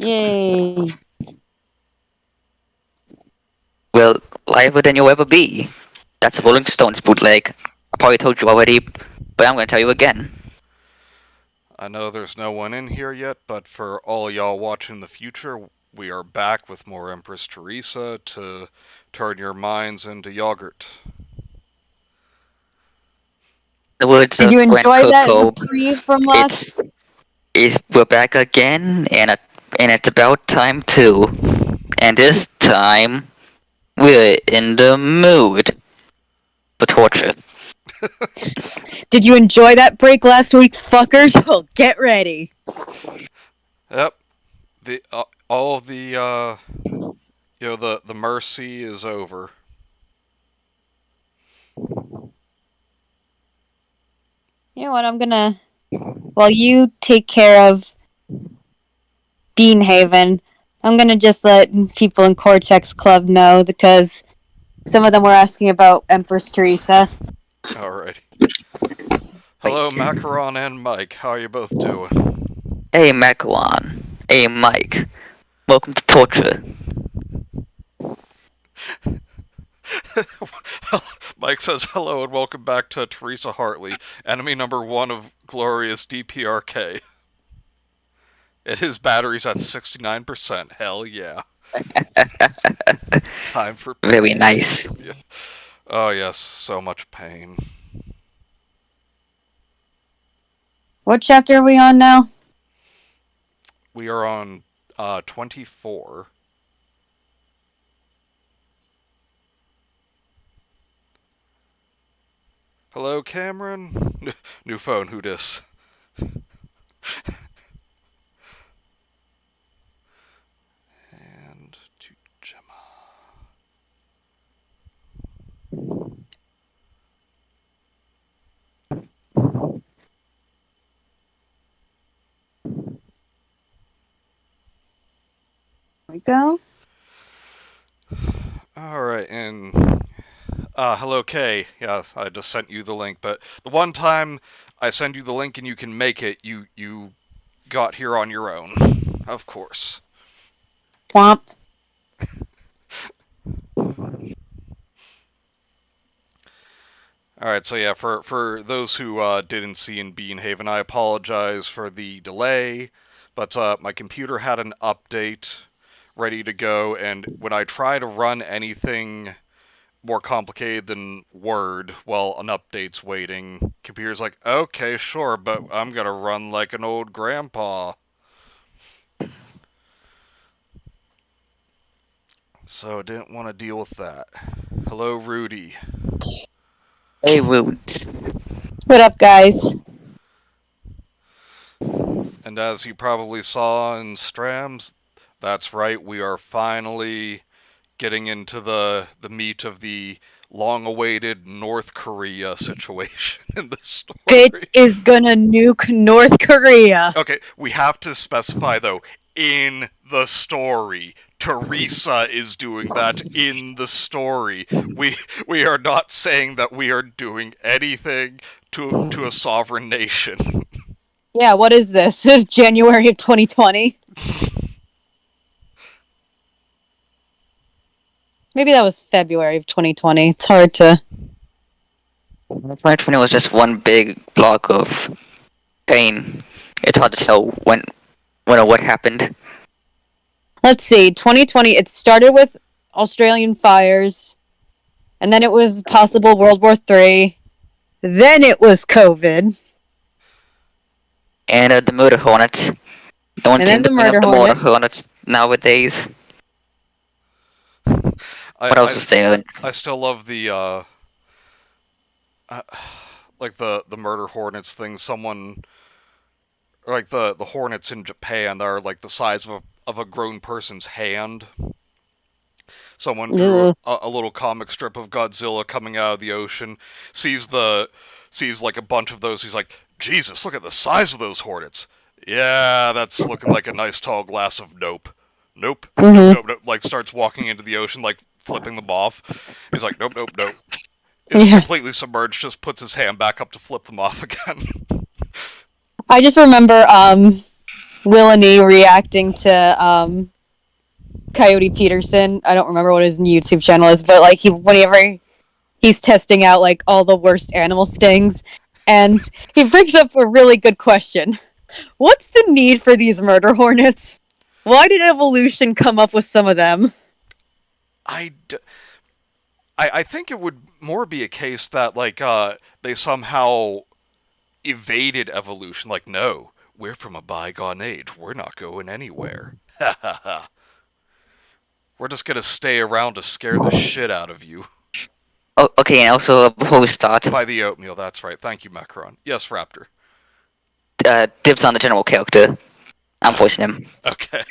Yay. Well, liver than you'll ever be. That's a Rolling Stones bootleg. I probably told you already, but I'm gonna tell you again. I know there's no one in here yet, but for all y'all watching in the future, we are back with more Empress Theresa to turn your minds into yogurt. The words Did of you Grant enjoy that Coco. reprieve from last? It's we're back again, and it's about time too. And this time we're in the mood for torture. Did you enjoy that break last week, fuckers? Well, get ready. Yep, the all of the the mercy is over. You know what? While you take care of Beanhaven, I'm gonna just let people in Cortex Club know because some of them were asking about Empress Theresa. Alrighty. Wait. Hello, Macaron and Mike. How are you both doing? Hey, Macaron. Hey, Mike. Welcome to torture. Mike says hello and welcome back to Teresa Hartley, enemy number 1 of glorious DPRK. And his battery's at 69%. Hell yeah. Time for pain. Very nice. Yeah. Oh yes, so much pain. What chapter are we on now? We are on 24. Hello, Cameron. New phone, who dis? And to Gemma. Here we go. Alright, and hello, Kay. Yes, I just sent you the link, but the one time I send you the link and you can make it, you got here on your own. Of course. Womp. Alright, so yeah, for those who didn't see in Beanhaven, I apologize for the delay, but my computer had an update ready to go, and when I try to run anything more complicated than Word while an update's waiting, computer's like, okay, sure, but I'm gonna run like an old grandpa. So didn't want to deal with that. Hello, Rudy. Hey, Woot. What up, guys? And as you probably saw in Strams, that's right, we are finally getting into the meat of the long-awaited North Korea situation in the story. Bitch is gonna nuke North Korea. Okay, we have to specify though, in the story. Teresa is doing that in the story. We are not saying that we are doing anything to a sovereign nation. Yeah, what is this? This is January of 2020. Maybe that was February of 2020. It's hard to. 2020 was just one big block of pain. It's hard to tell when or what happened. Let's see. 2020. It started with Australian fires, and then it was possible World War III. Then it was COVID. And the murder hornets. No one And then seems the to bring up murder the murder hornet. hornets nowadays. What else is there? I still love the like the murder hornets thing. Someone like the hornets in Japan are like the size of a grown person's hand. Someone drew a little comic strip of Godzilla coming out of the ocean, sees like a bunch of those. He's like, Jesus, look at the size of those hornets. Yeah, that's looking like a nice tall glass of nope. Nope. Nope, nope, nope. Like starts walking into the ocean, like flipping them off. He's like, nope, nope, nope. Is completely submerged, just puts his hand back up to flip them off again. I just remember Willany reacting to Coyote Peterson. I don't remember what his YouTube channel is, but like whenever he's testing out like all the worst animal stings, and he brings up a really good question. What's the need for these murder hornets? Why did evolution come up with some of them? I think it would more be a case that like they somehow evaded evolution. Like, no, we're from a bygone age. We're not going anywhere. Ha ha ha. We're just gonna stay around to scare the shit out of you. Oh, okay, and also before we start, By the oatmeal, that's right. Thank you, Macron. Yes, Raptor. dibs on the general character. I'm voicing him. Okay.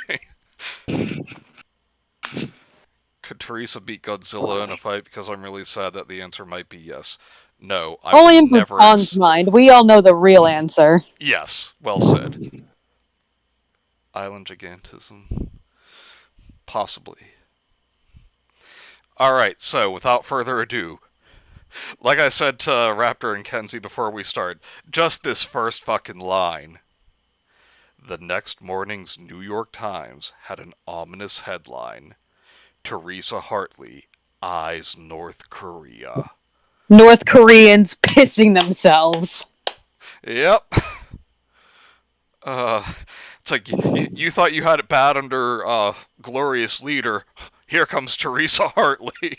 Could Teresa beat Godzilla in a fight? Because I'm really sad that the answer might be yes. No, I Only would in never. Butan's mind. We all know the real answer. Yes, well said. Island gigantism. Possibly. Alright, so without further ado, like I said to Raptor and Kenzie before we start, just this first fucking line. The next morning's New York Times had an ominous headline. Teresa Hartley eyes North Korea. North Koreans pissing themselves. Yep. It's like you thought you had it bad under glorious leader. Here comes Teresa Hartley.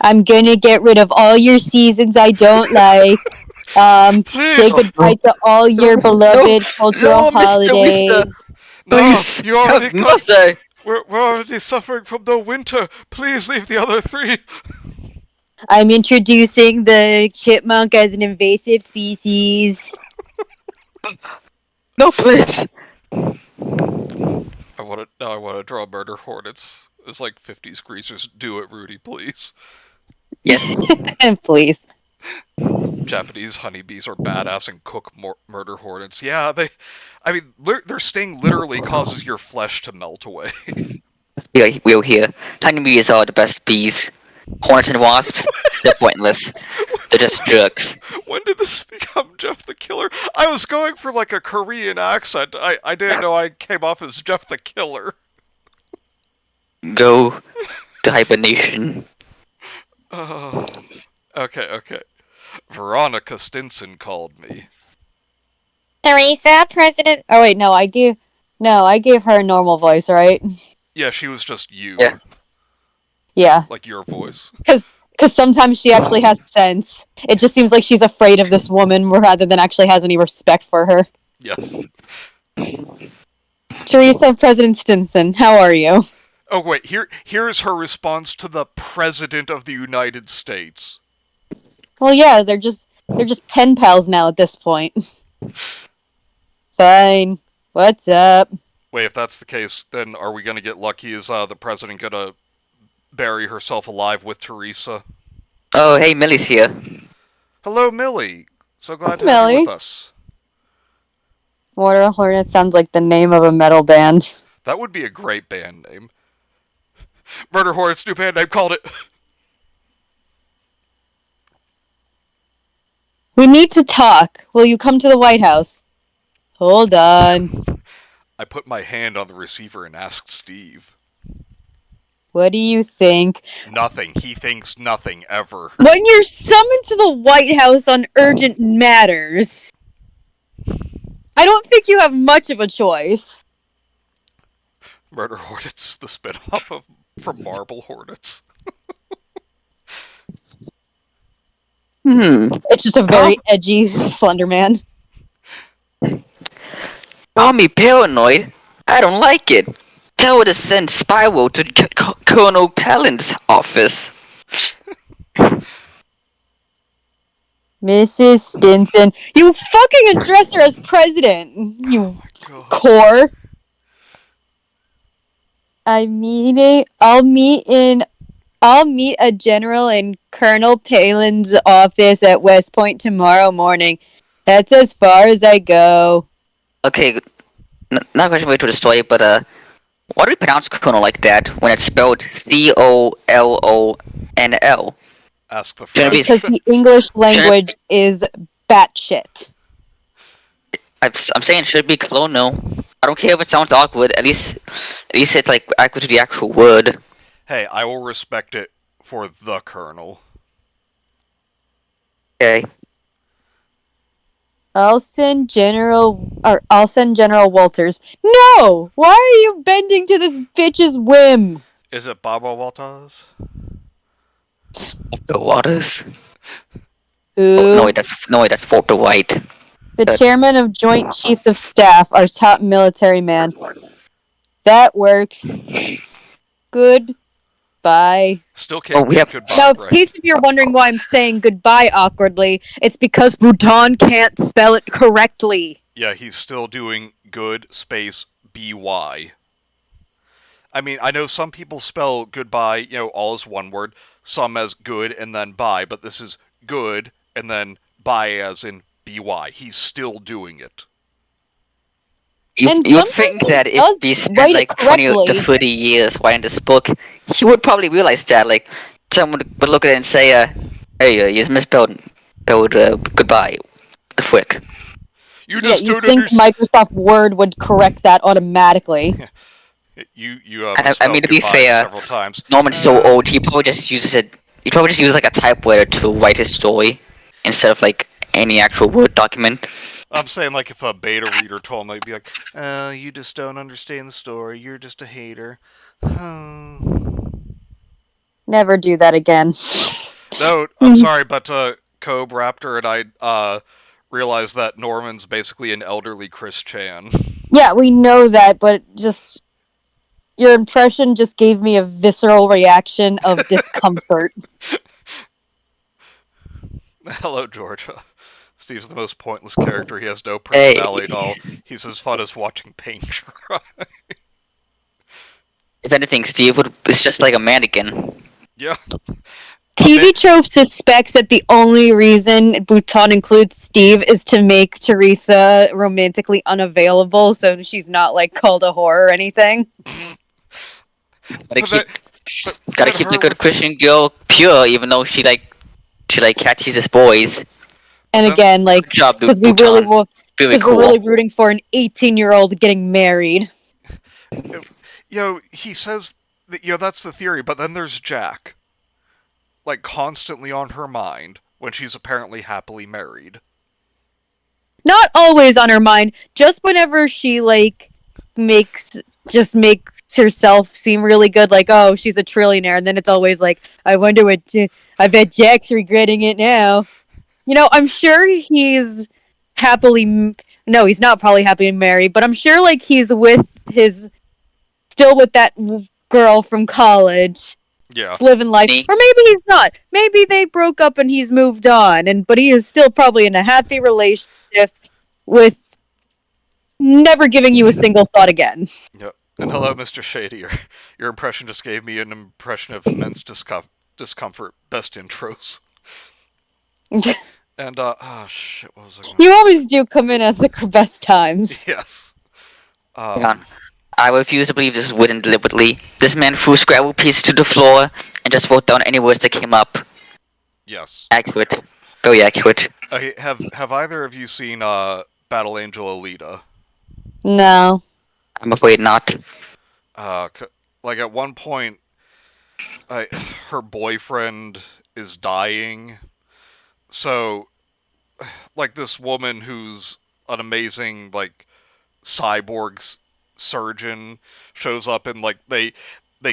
I'm gonna get rid of all your seasons I don't like. Please, Say goodbye to all your beloved cultural holidays. no, Please, you already got. Must We're already suffering from the winter. Please leave the other three. I'm introducing the chipmunk as an invasive species. No, please. I want to draw murder hornets. It's like 50s greasers. Do it, Rudy, please. Yes. Please. Japanese honeybees are badass and cook murder hornets. Yeah, their sting literally causes your flesh to melt away. We'll hear. Tiny bees are the best bees. Hornets and wasps, they're pointless. They're just jerks. When did this become Jeff the Killer? I was going for like a Korean accent. I didn't know I came off as Jeff the Killer. Go to hibernation. Okay. Veronica Stinson called me. Theresa, President. Oh wait, no, I gave her a normal voice, right? Yeah, she was just you. Yeah. Yeah. Like your voice. Because sometimes she actually has sense. It just seems like she's afraid of this woman rather than actually has any respect for her. Yes. Teresa, President Stinson, how are you? Oh wait, here's her response to the President of the United States. Well, yeah, they're just pen pals now at this point. Fine. What's up? Wait, if that's the case, then are we gonna get lucky? Is the President gonna bury herself alive with Teresa? Oh, hey, Millie's here. Hello, Millie. So glad to have you with us. Mortar Hornet sounds like the name of a metal band. That would be a great band name. Murder Hornets new band name, called it. We need to talk. Will you come to the White House? Hold on. I put my hand on the receiver and asked Steve. What do you think? Nothing. He thinks nothing ever. When you're summoned to the White House on urgent matters, I don't think you have much of a choice. Murder Hornets, the spin-off from Marble Hornets. It's just a very edgy Slender Man. Call me paranoid. I don't like it. Tell her to send Spiral to Colonel Pallin's office. Mrs. Stinson, you fucking address her as president, you core. I'll meet a general in Colonel Palin's office at West Point tomorrow morning. That's as far as I go. Okay, not going to the story, but why do we pronounce Colonel like that when it's spelled Colonel? Ask the French. Because the English language is batshit. I'm saying it should be colonial. I don't care if it sounds awkward. At least it's like awkward to the actual word. Hey, I will respect it for the Colonel. Okay. I'll send General Walters. No! Why are you bending to this bitch's whim? Is it Baba Walters? The waters. Oh, Who? no, wait, that's Walter White. The chairman of Joint Chiefs of Staff, our top military man. That works. Goodbye. Still can't we get have- goodbye Now, in right. case if you're wondering why I'm saying goodbye awkwardly, it's because Bhutan can't spell it correctly. Yeah, he's still doing good space BY. I mean, I know some people spell goodbye, all as one word, some as good and then bye, but this is good and then bye as in BY. He's still doing it. And You would sometimes think he that does if he spent write it like 20 to correctly. 30 years writing this book, he would probably realize that. Like, someone would look at it and say, hey, you misspelled goodbye. The frick. You Yeah, just you don't think understand. Microsoft Word would correct that automatically. You I misspelled mean, to be goodbye fair, several times. Norman's so old, he probably just uses it. He probably just uses like a typewriter to write his story instead of like any actual Word document. I'm saying, like, if a beta reader told me, I'd be like, you just don't understand the story. You're just a hater. Never do that again. No, I'm sorry, but Cobe, Raptor, and I realized that Norman's basically an elderly Chris Chan. Yeah, we know that, but just your impression just gave me a visceral reaction of discomfort. Hello, Georgia. Steve's the most pointless character. He has no personality at all. He's as fun as watching paint dry. If anything, Steve is just like a mannequin. Yeah. TV Trope suspects that the only reason Bhutan includes Steve is to make Theresa romantically unavailable, so she's not like called a whore or anything. Gotta keep the good Christian girl pure, even though she catches his boys. And again, like, Good job, because we Bhutan. really Really because we're cool. really rooting for an 18-year-old getting married. He says that, that's the theory, but then there's Jack. Like, constantly on her mind when she's apparently happily married. Not always on her mind, just whenever she, like, makes herself seem really good, like, oh, she's a trillionaire, and then it's always like, I wonder I bet Jack's regretting it now. I'm sure he's no, he's not probably happily married, but I'm sure, like, he's still with that girl from college. Yeah. He's living life. Or maybe he's not. Maybe they broke up and he's moved on, but he is still probably in a happy relationship with never giving you a single thought again. Yep. And hello, Mr. Shady. Your impression just gave me an impression of immense discomfort. Best intros. And, shit, what was I going to You always do come in as the best times. Yes. I refuse to believe this was written deliberately. This man threw Scrabble pieces to the floor and just wrote down any words that came up. Yes. Accurate. Very accurate. Okay, have either of you seen, Battle Angel Alita? No. I'm afraid not. Like, at one point, her boyfriend is dying. So, like, this woman who's an amazing, like, cyborg surgeon shows up and, like, they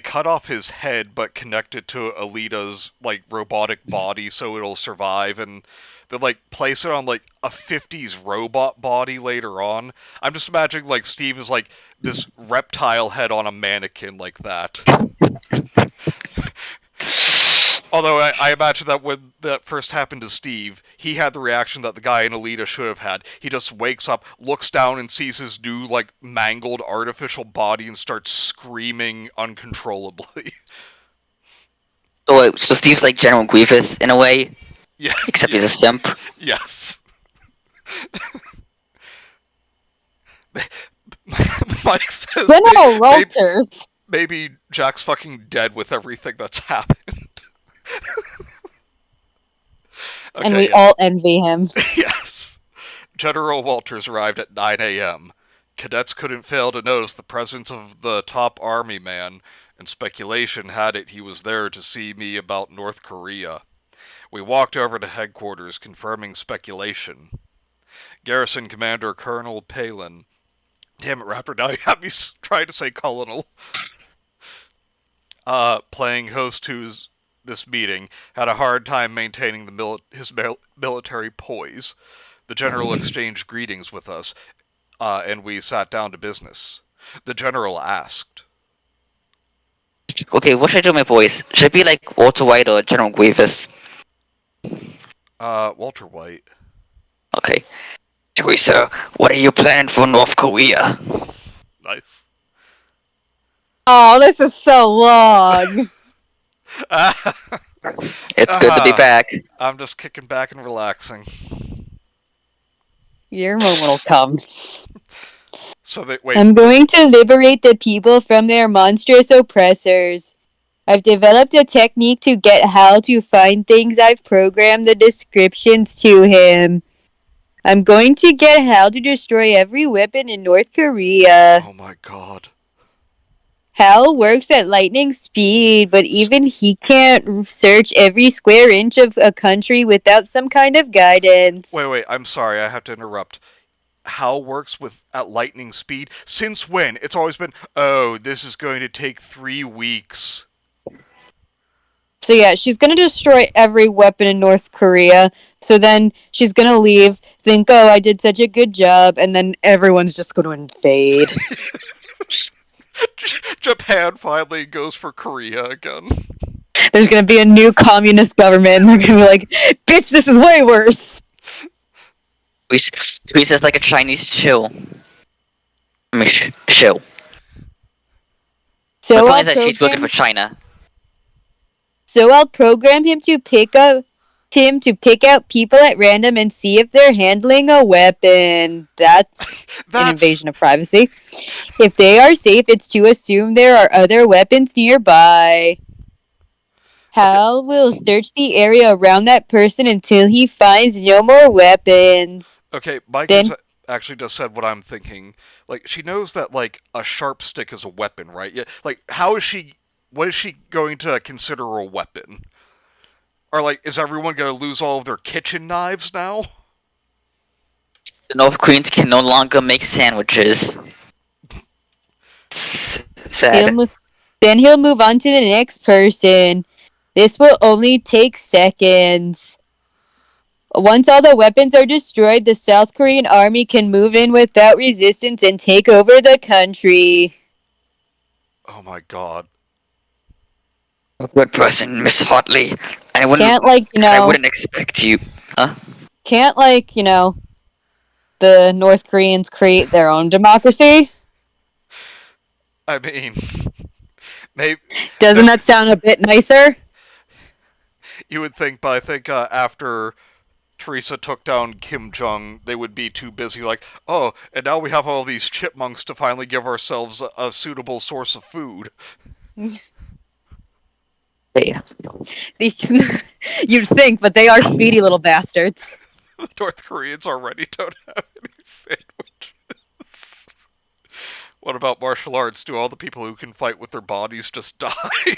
cut off his head but connect it to Alita's, like, robotic body so it'll survive, and they, like, place it on, like, a 50s robot body later on. I'm just imagining, like, Steve is, like, this reptile head on a mannequin like that. Although I imagine that when that first happened to Steve, he had the reaction that the guy in Alita should have had. He just wakes up, looks down, and sees his new, like, mangled artificial body and starts screaming uncontrollably. So Steve's like General Grievous in a way, Yeah. except he's a simp. Yes. Mike says General Walters. maybe Jack's fucking dead with everything that's happened. Okay, and we all envy him. Yes. General Walters arrived at 9 a.m. Cadets couldn't fail to notice the presence of the top army man, and speculation had it he was there to see me about North Korea. We walked over to headquarters, confirming speculation. Garrison Commander Colonel Palin. Damn it, Raptor, now you have me trying to say Colonel. Playing host to this meeting, had a hard time maintaining his military poise. The general exchanged greetings with us, and we sat down to business. The general asked. Okay, what should I do with my voice? Should it be like Walter White or General Grievous? Walter White. Okay. Theresa, what are you planning for North Korea? Nice. Oh, this is so long. It's good to be back. I'm just kicking back and relaxing. Your moment will come. So wait. I'm going to liberate the people from their monstrous oppressors. I've developed a technique to get Hal to find things. I've programmed the descriptions to him. I'm going to get Hal to destroy every weapon in North Korea. Oh my god. Hal works at lightning speed, but even he can't search every square inch of a country without some kind of guidance. Wait, I'm sorry, I have to interrupt. Hal works at lightning speed? Since when? It's always been, oh, this is going to take 3 weeks. So yeah, she's gonna destroy every weapon in North Korea. So then she's gonna leave, think, oh, I did such a good job, and then everyone's just gonna invade. Japan finally goes for Korea again. There's gonna be a new communist government, and they're gonna be like, bitch, this is way worse. Teresa's like a Chinese shill. I mean, shill. So the point is that she's working for China. So I'll program him to pick out people at random and see if they're handling a weapon. That's an invasion of privacy. If they are safe, it's to assume there are other weapons nearby. Hal will search the area around that person until he finds no more weapons. Okay, Mike has actually just said what I'm thinking. Like, she knows that, like, a sharp stick is a weapon, right? Yeah. Like, what is she going to consider a weapon? Or, like, is everyone going to lose all of their kitchen knives now? The North Koreans can no longer make sandwiches. Sad. Then he'll move on to the next person. This will only take seconds. Once all the weapons are destroyed, the South Korean army can move in without resistance and take over the country. Oh my god. A good person, Miss Hartley. I wouldn't expect you. Huh? Can't, the North Koreans create their own democracy? I mean, maybe. Doesn't that sound a bit nicer? You would think, but I think after Theresa took down Kim Jong, they would be too busy like, oh, and now we have all these chipmunks to finally give ourselves a suitable source of food. Yeah. You'd think, but they are speedy little bastards. The North Koreans already don't have any sandwiches. What about martial arts? Do all the people who can fight with their bodies just die?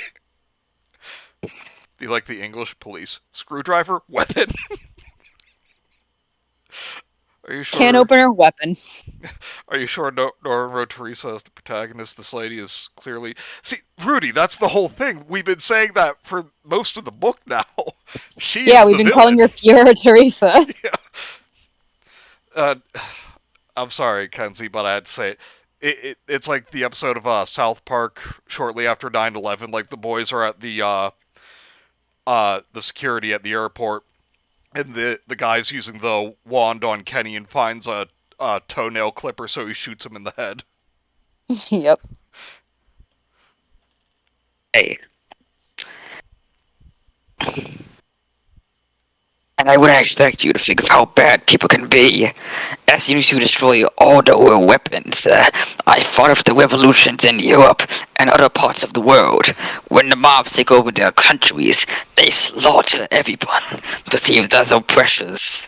Be like the English police. Screwdriver? Weapon? Are you sure? Can opener, weapon. Are you sure Nora wrote Theresa as the protagonist? This lady is clearly... See, Rudy, that's the whole thing. We've been saying that for most of the book now. We've been calling her Fiora Theresa. Yeah. I'm sorry, Kenzie, but I had to say it. It's like the episode of South Park shortly after 9/11. Like, the boys are at the security at the airport, and the guy's using the wand on Kenny and finds a toenail clipper, so he shoots him in the head. Yep. Hey. And I wouldn't expect you to think of how bad people can be. As soon as you destroy all the oil weapons, I fought of the revolutions in Europe and other parts of the world. When the mobs take over their countries, they slaughter everyone, perceived as oppressors.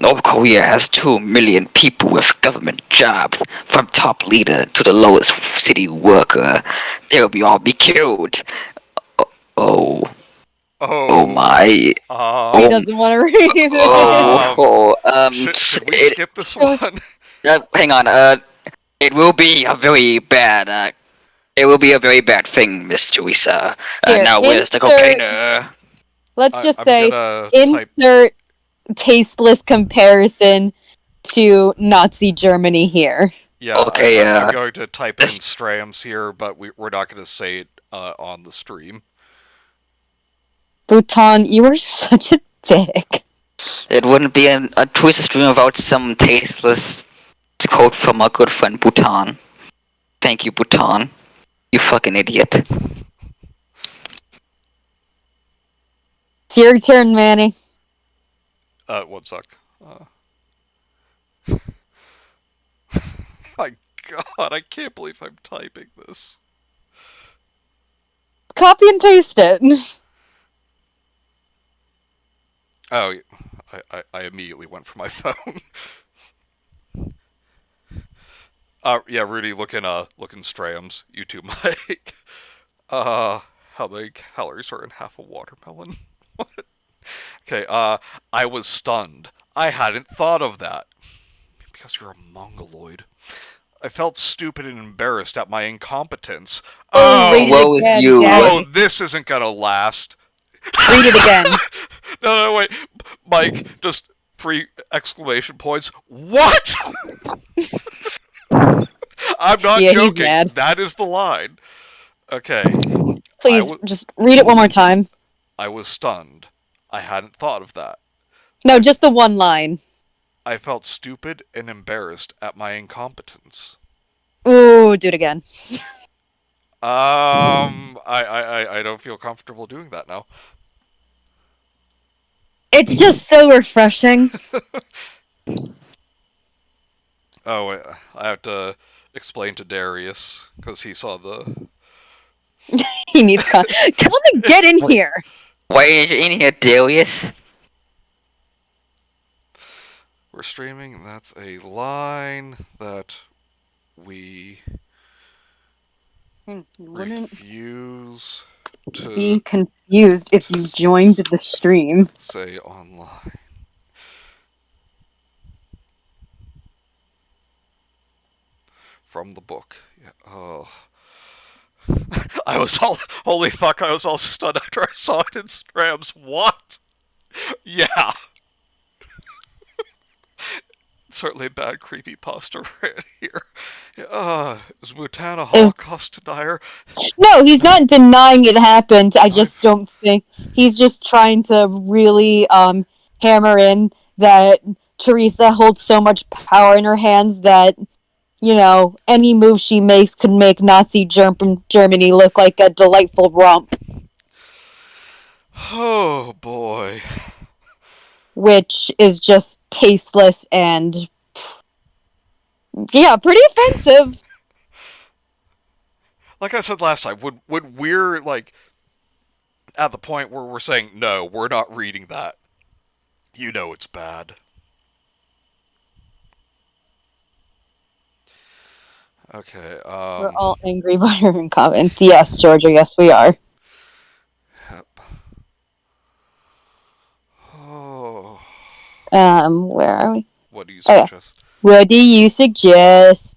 North Korea has 2 million people with government jobs, from top leader to the lowest city worker. They'll be all be killed. Oh, oh Oh, my. He Oh, doesn't want to read it. oh, oh. should we It, skip this one? hang on. It will be a very bad. It will be a very bad thing, Miss Theresa. Here, Now where's the insert. cocaine? Let's just I'm say gonna type. insert tasteless comparison to Nazi Germany here. Yeah, Okay, I'm going to type in this Strams here, but we're not going to say it on the stream. Bhutan, you are such a dick. it wouldn't be a Theresa stream without some tasteless quote from our good friend Bhutan. Thank you, Bhutan. You fucking idiot. It's your turn, Manny. One sec. My God, I can't believe I'm typing this. Copy and paste it. Oh, I immediately went for my phone. Yeah, Rudy, looking Strams, YouTube mic. How many calories are in half a watermelon? What? Okay, I was stunned. I hadn't thought of that. Because you're a mongoloid. I felt stupid and embarrassed at my incompetence. Read it Woe is again, you. Oh, Daddy. this isn't gonna last. Read it again. No, wait. Mike, just 3 exclamation points. What? I'm not Yeah, he's joking. mad. That is the line. Okay. Please, just read it one more time. I was stunned. I hadn't thought of that. No, just the one line. I felt stupid and embarrassed at my incompetence. Ooh, do it again. I don't feel comfortable doing that now. It's just so refreshing. Oh, wait, I have to explain to Darius, because he saw the... He needs tell him to get in here. Why are you in here, Darius? We're streaming, that's a line that we Wouldn't refuse to be confused if you joined the stream. say online. From the book. Yeah. Oh. I was all... Holy fuck, I was all stunned after I saw it in Strams. What? Yeah. Certainly a bad creepypasta right here. Is Bhutan a Holocaust denier? No, he's not denying it happened. I just don't think he's just trying to really hammer in that Theresa holds so much power in her hands that, you know, any move she makes could make Nazi Germany look like a delightful romp. Oh boy. Which is just tasteless and, yeah, pretty offensive. Like I said last time, when we're like at the point where we're saying no, we're not reading that, you know it's bad. Okay. We're all angry by her comments. Yes, Georgia. Yes, we are. Yep. Oh. Where are we? What do you Oh, yeah. suggest? What do you suggest?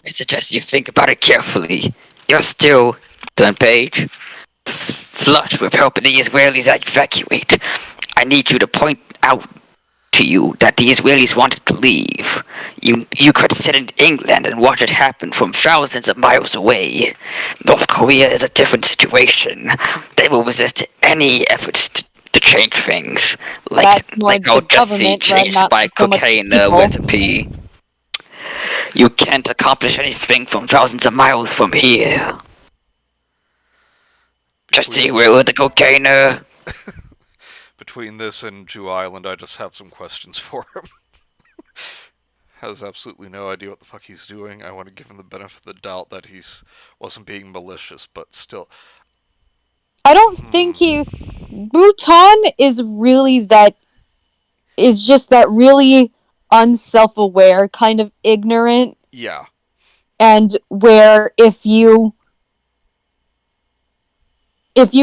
I suggest you think about it carefully. You're still, turn page, flush with helping the Israelis evacuate. I need you to point out to you that the Israelis wanted to leave. You could sit in England and watch it happen from thousands of miles away. North Korea is a different situation. They will resist any efforts to change things. Like I'll just see changed by cocaine recipe. You can't accomplish anything from thousands of miles from here. Just see where the cocaine. Between this and Jew Island, I just have some questions for him. Has absolutely no idea what the fuck he's doing. I want to give him the benefit of the doubt that he's wasn't being malicious, but still. I don't think Bhutan is really that is just that really unself-aware, kind of ignorant, Yeah. and where if you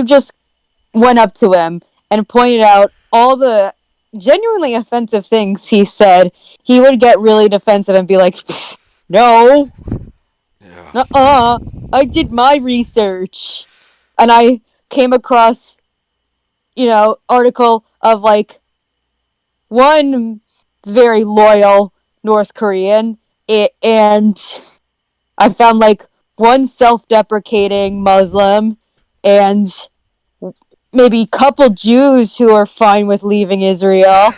just went up to him and pointed out all the genuinely offensive things he said, he would get really defensive and be like, no, Yeah. I did my research. And I came across, article of like one very loyal North Korean, and I found like one self-deprecating Muslim, and maybe a couple Jews who are fine with leaving Israel.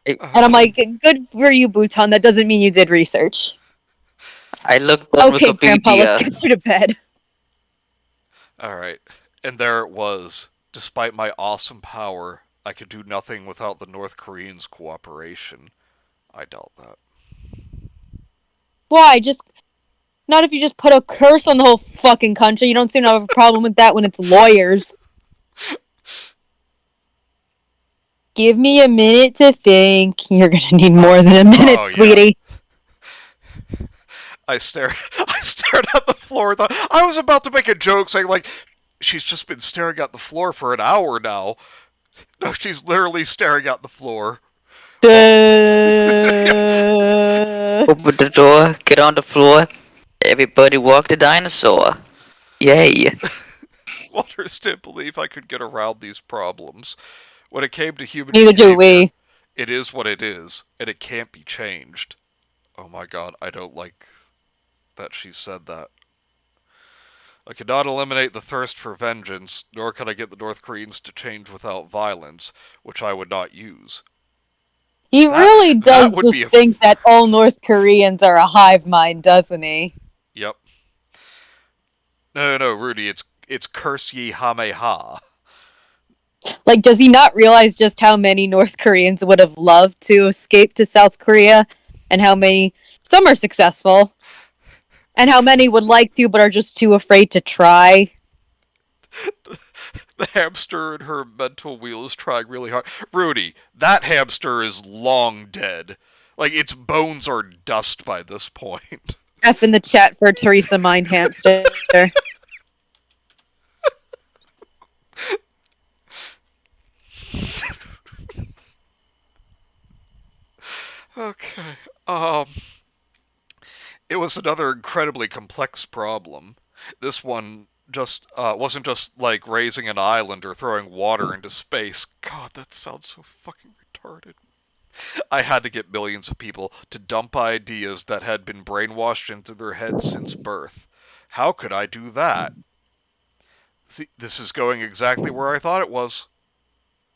And I'm like, good for you, Bhutan. That doesn't mean you did research. I looked on Okay, Grandpa, let's Wikipedia. get you to bed. Alright. And there it was. Despite my awesome power, I could do nothing without the North Koreans' cooperation. I doubt that. Why? Not if you just put a curse on the whole fucking country. You don't seem to have a problem with that when it's lawyers. Give me a minute to think. You're gonna need more than a minute, sweetie. I stared at the floor. I was about to make a joke saying like, she's just been staring at the floor for an hour now. No, she's literally staring at the floor. Open the door, get on the floor. Everybody walk the dinosaur. Yay. Walters didn't believe I could get around these problems. When it came to human Neither do behavior, we. it is what it is, and it can't be changed. Oh my god, I don't like that she said that. I cannot eliminate the thirst for vengeance, nor can I get the North Koreans to change without violence, which I would not use. He really does would be just think that all North Koreans are a hive mind, doesn't he? Yep. No, Rudy, it's curse ye ha. Like, does he not realize just how many North Koreans would have loved to escape to South Korea? And how many, some are successful, and how many would like to but are just too afraid to try? The hamster in her mental wheel is trying really hard. Rudy, that hamster is long dead. Like, its bones are dust by this point. F in the chat for Theresa Mind Hamster. Okay. It was another incredibly complex problem. This one just wasn't just like raising an island or throwing water into space. God, that sounds so fucking retarded. I had to get millions of people to dump ideas that had been brainwashed into their heads since birth. How could I do that? See, this is going exactly where I thought it was.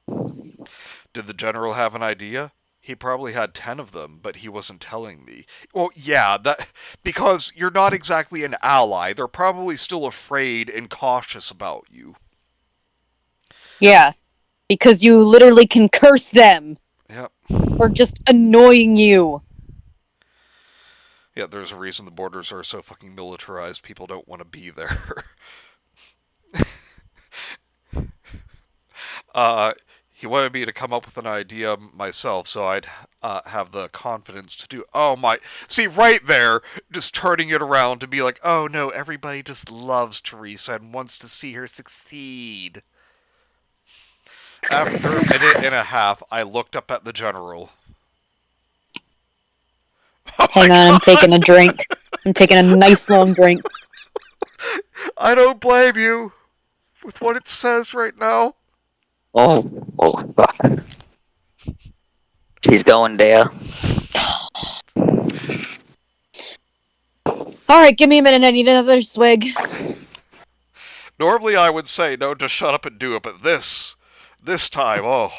Did the general have an idea? He probably had 10 of them, but he wasn't telling me. Well, yeah, because you're not exactly an ally. They're probably still afraid and cautious about you. Yeah, because you literally can curse them. Yep. For just annoying you. Yeah, there's a reason the borders are so fucking militarized. People don't want to be there. He wanted me to come up with an idea myself, so I'd have the confidence to do. Oh my! See, right there, just turning it around to be like, oh no, everybody just loves Theresa and wants to see her succeed. After a minute and a half, I looked up at the general. Oh Hang on, God. I'm taking a drink. I'm taking a nice long drink. I don't blame you with what it says right now. Oh, fuck. She's going there. Alright, give me a minute, I need another swig. Normally I would say no, just shut up and do it, but this time, oh.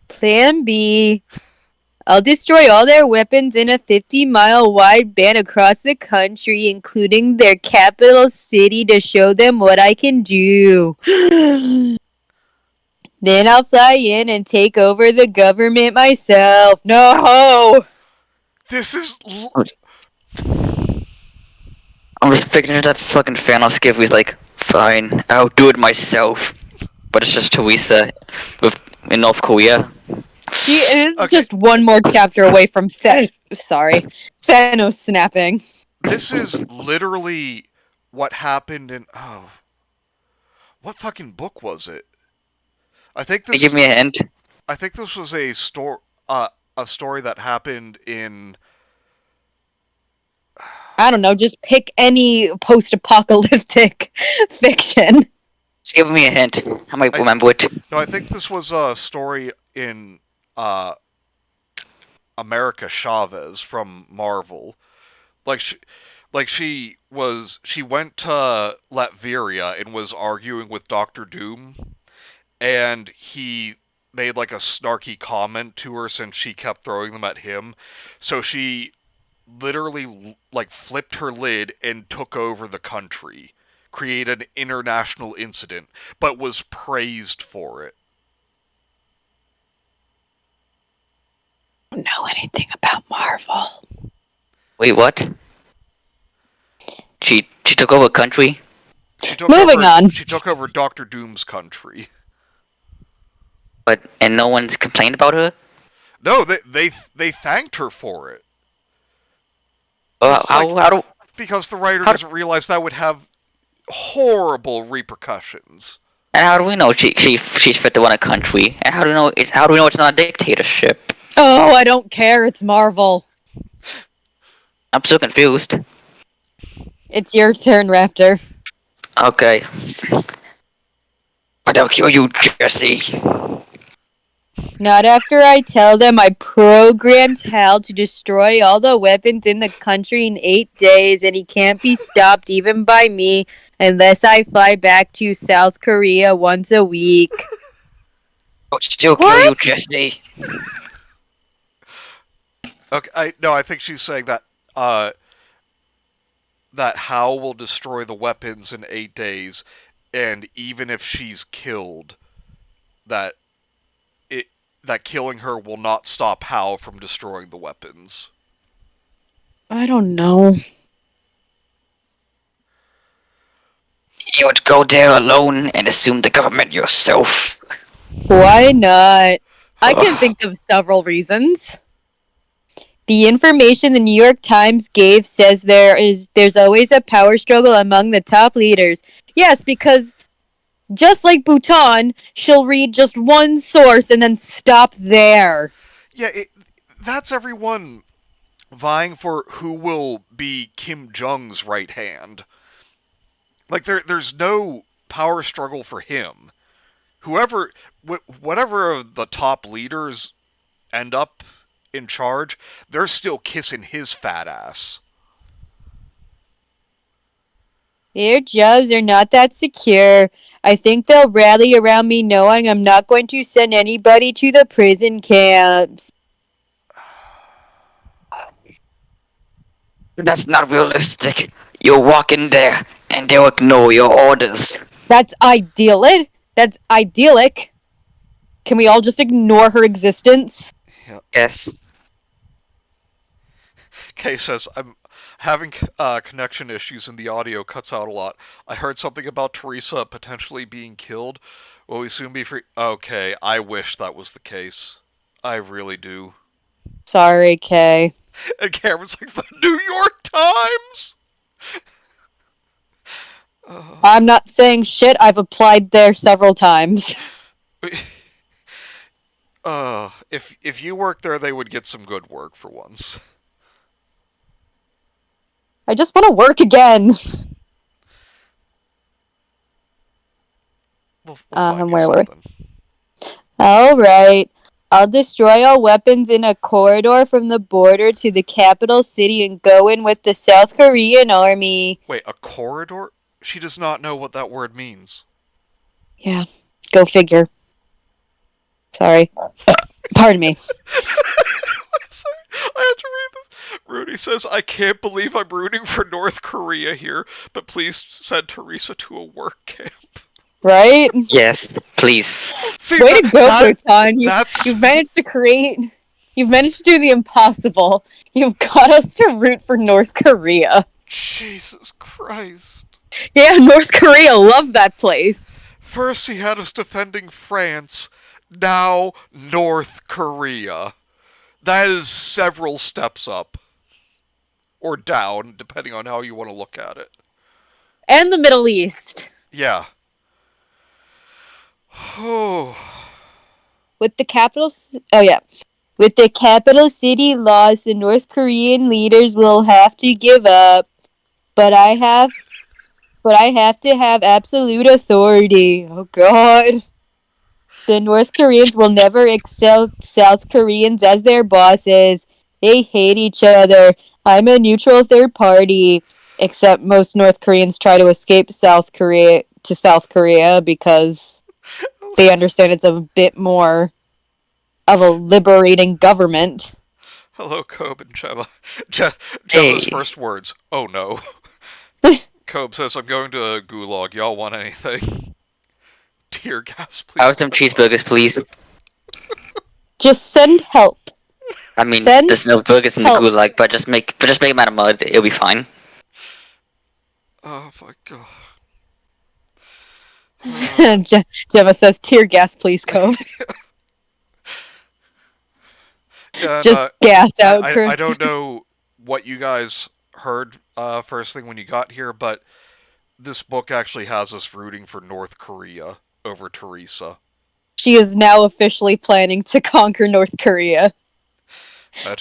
Plan B. I'll destroy all their weapons in a 50-mile wide band across the country, including their capital city, to show them what I can do. Then I'll fly in and take over the government myself. No! This is... I'm just picturing that fucking Thanos gif. He's like, fine, I'll do it myself. but it's just Theresa in North Korea. She is Okay. just one more chapter away from Thanos snapping. This is literally what happened in what fucking book was it? I think Can you give this me a hint? was a story that happened in I don't know, just pick any post-apocalyptic fiction. Just give me a hint. I might remember it. No, I think this was a story in America Chavez from Marvel. Like she went to Latveria and was arguing with Doctor Doom, and he made like a snarky comment to her since she kept throwing them at him. So she literally like flipped her lid and took over the country, created an international incident, but was praised for it. I don't know anything about Marvel. Wait, what? She took over a country? Moving on. She took over Doctor Doom's country. And no one's complained about her? No, they thanked her for it. Because the writer doesn't realize that would have horrible repercussions. And how do we know she's fit to run a country? And how do we know it's not a dictatorship? Oh, I don't care. It's Marvel. I'm so confused. It's your turn, Raptor. Okay. But I'll kill you, Jesse. Not after I tell them I programmed Hal to destroy all the weapons in the country in 8 days, and he can't be stopped even by me unless I fly back to South Korea once a week. I'll still kill you, Jesse. Okay, I think she's saying that that Hal will destroy the weapons in 8 days, and even if she's killed, that killing her will not stop Hal from destroying the weapons. I don't know. You would go there alone and assume the government yourself. Why not? I can think of several reasons. The information the New York Times gave says there's always a power struggle among the top leaders. Yes, because just like Bhutan, she'll read just one source and then stop there. Yeah, that's everyone vying for who will be Kim Jong's right hand. Like, there's no power struggle for him. Whatever of the top leaders end up in charge, they're still kissing his fat ass. Their jobs are not that secure. I think they'll rally around me knowing I'm not going to send anybody to the prison camps. That's not realistic. You'll walk in there, and they'll ignore your orders. That's idyllic. That's idyllic. Can we all just ignore her existence? Yeah. Yes. Kay says, I'm having connection issues and the audio cuts out a lot. I heard something about Theresa potentially being killed. Will we soon be free? Okay, I wish that was the case. I really do. Sorry, Kay. And Cameron's like, the New York Times? I'm not saying shit. I've applied there several times. If you worked there, they would get some good work for once. I just want to work again. We'll find where you were we? something. All right. I'll destroy all weapons in a corridor from the border to the capital city and go in with the South Korean army. Wait, a corridor? She does not know what that word means. Yeah, go figure. Sorry. Pardon me. Sorry, I had to read this. Rudy says, I can't believe I'm rooting for North Korea here, but please send Theresa to a work camp. Right? Yes, please. See, Way to go, Bhutan. You've managed to do the impossible. You've got us to root for North Korea. Jesus Christ. Yeah, North Korea, love that place. First he had us defending France, now North Korea. That is several steps up. Or down, depending on how you want to look at it. And the Middle East. Yeah. Oh. With the capital... Oh, yeah. With the capital city laws, the North Korean leaders will have to give up. But I have to have absolute authority. Oh, God. The North Koreans will never accept South Koreans as their bosses. They hate each other. I'm a neutral third party. Except most North Koreans try to escape South Korea because they understand it's a bit more of a liberating government. Hello, Cobe and Gemma. Hey, Gemma's first words, oh no. Cobe says, I'm going to Gulag. Y'all want anything? Tear gas, please. I have some cheeseburgers, please. Just send help. I mean, Send there's no burgers in the help. gulag, but just make them out of mud. It'll be fine. Oh my god. Gemma says, tear gas, please, Cove. Yeah, and, Just gas out, Chris. I don't know what you guys heard first thing when you got here, but this book actually has us rooting for North Korea over Theresa. She is now officially planning to conquer North Korea.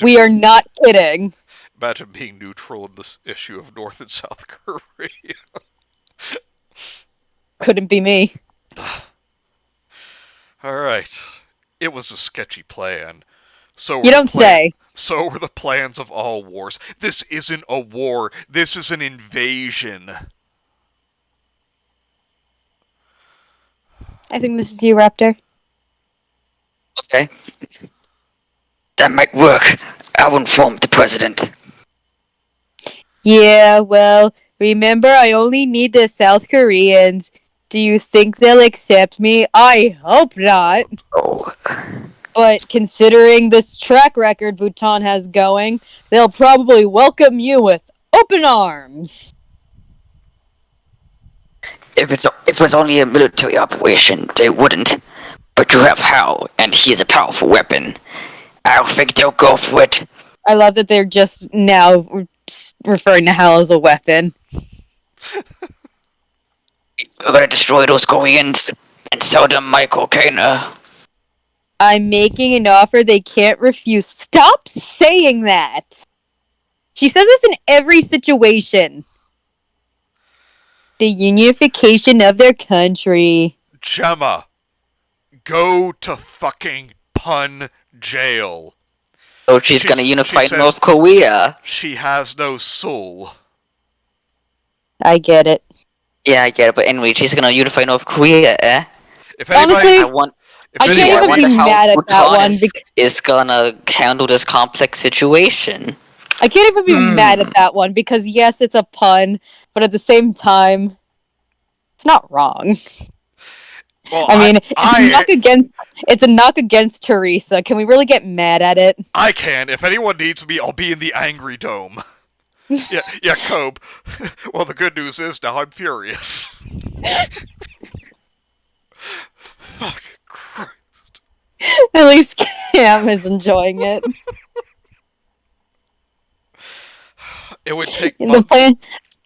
We are not kidding. Imagine being neutral in this issue of North and South Korea. Couldn't be me. Alright. It was a sketchy plan. So You don't say. So were the plans of all wars. This isn't a war. This is an invasion. I think this is you, Raptor. Okay. That might work. I'll inform the president. Yeah, well, remember I only need the South Koreans. Do you think they'll accept me? I hope not. Oh. But considering this track record Bhutan has going, they'll probably welcome you with open arms. If it was only a military operation, they wouldn't. But you have Hal, and he is a powerful weapon. I don't think they'll go for it. I love that they're just now referring to Hal as a weapon. We're gonna destroy those Koreans and sell them my cocaine. I'm making an offer they can't refuse. Stop saying that! She says this in every situation. The unification of their country. Gemma, go to fucking pun jail. So she's gonna unify she says North Korea. She has no soul. I get it. Yeah, I get it, but anyway, she's gonna unify North Korea, eh? If anybody, Honestly, I anybody can't even be mad at that one. Is gonna handle this complex situation. I can't even be mad at that one because yes, it's a pun, but at the same time, it's not wrong. Well, I mean, it's a knock against Theresa. Can we really get mad at it? I can. If anyone needs me, I'll be in the Angry Dome. yeah, Cobe. Well, the good news is now I'm furious. Fuck Christ. At least Cam is enjoying it. It would take The plan,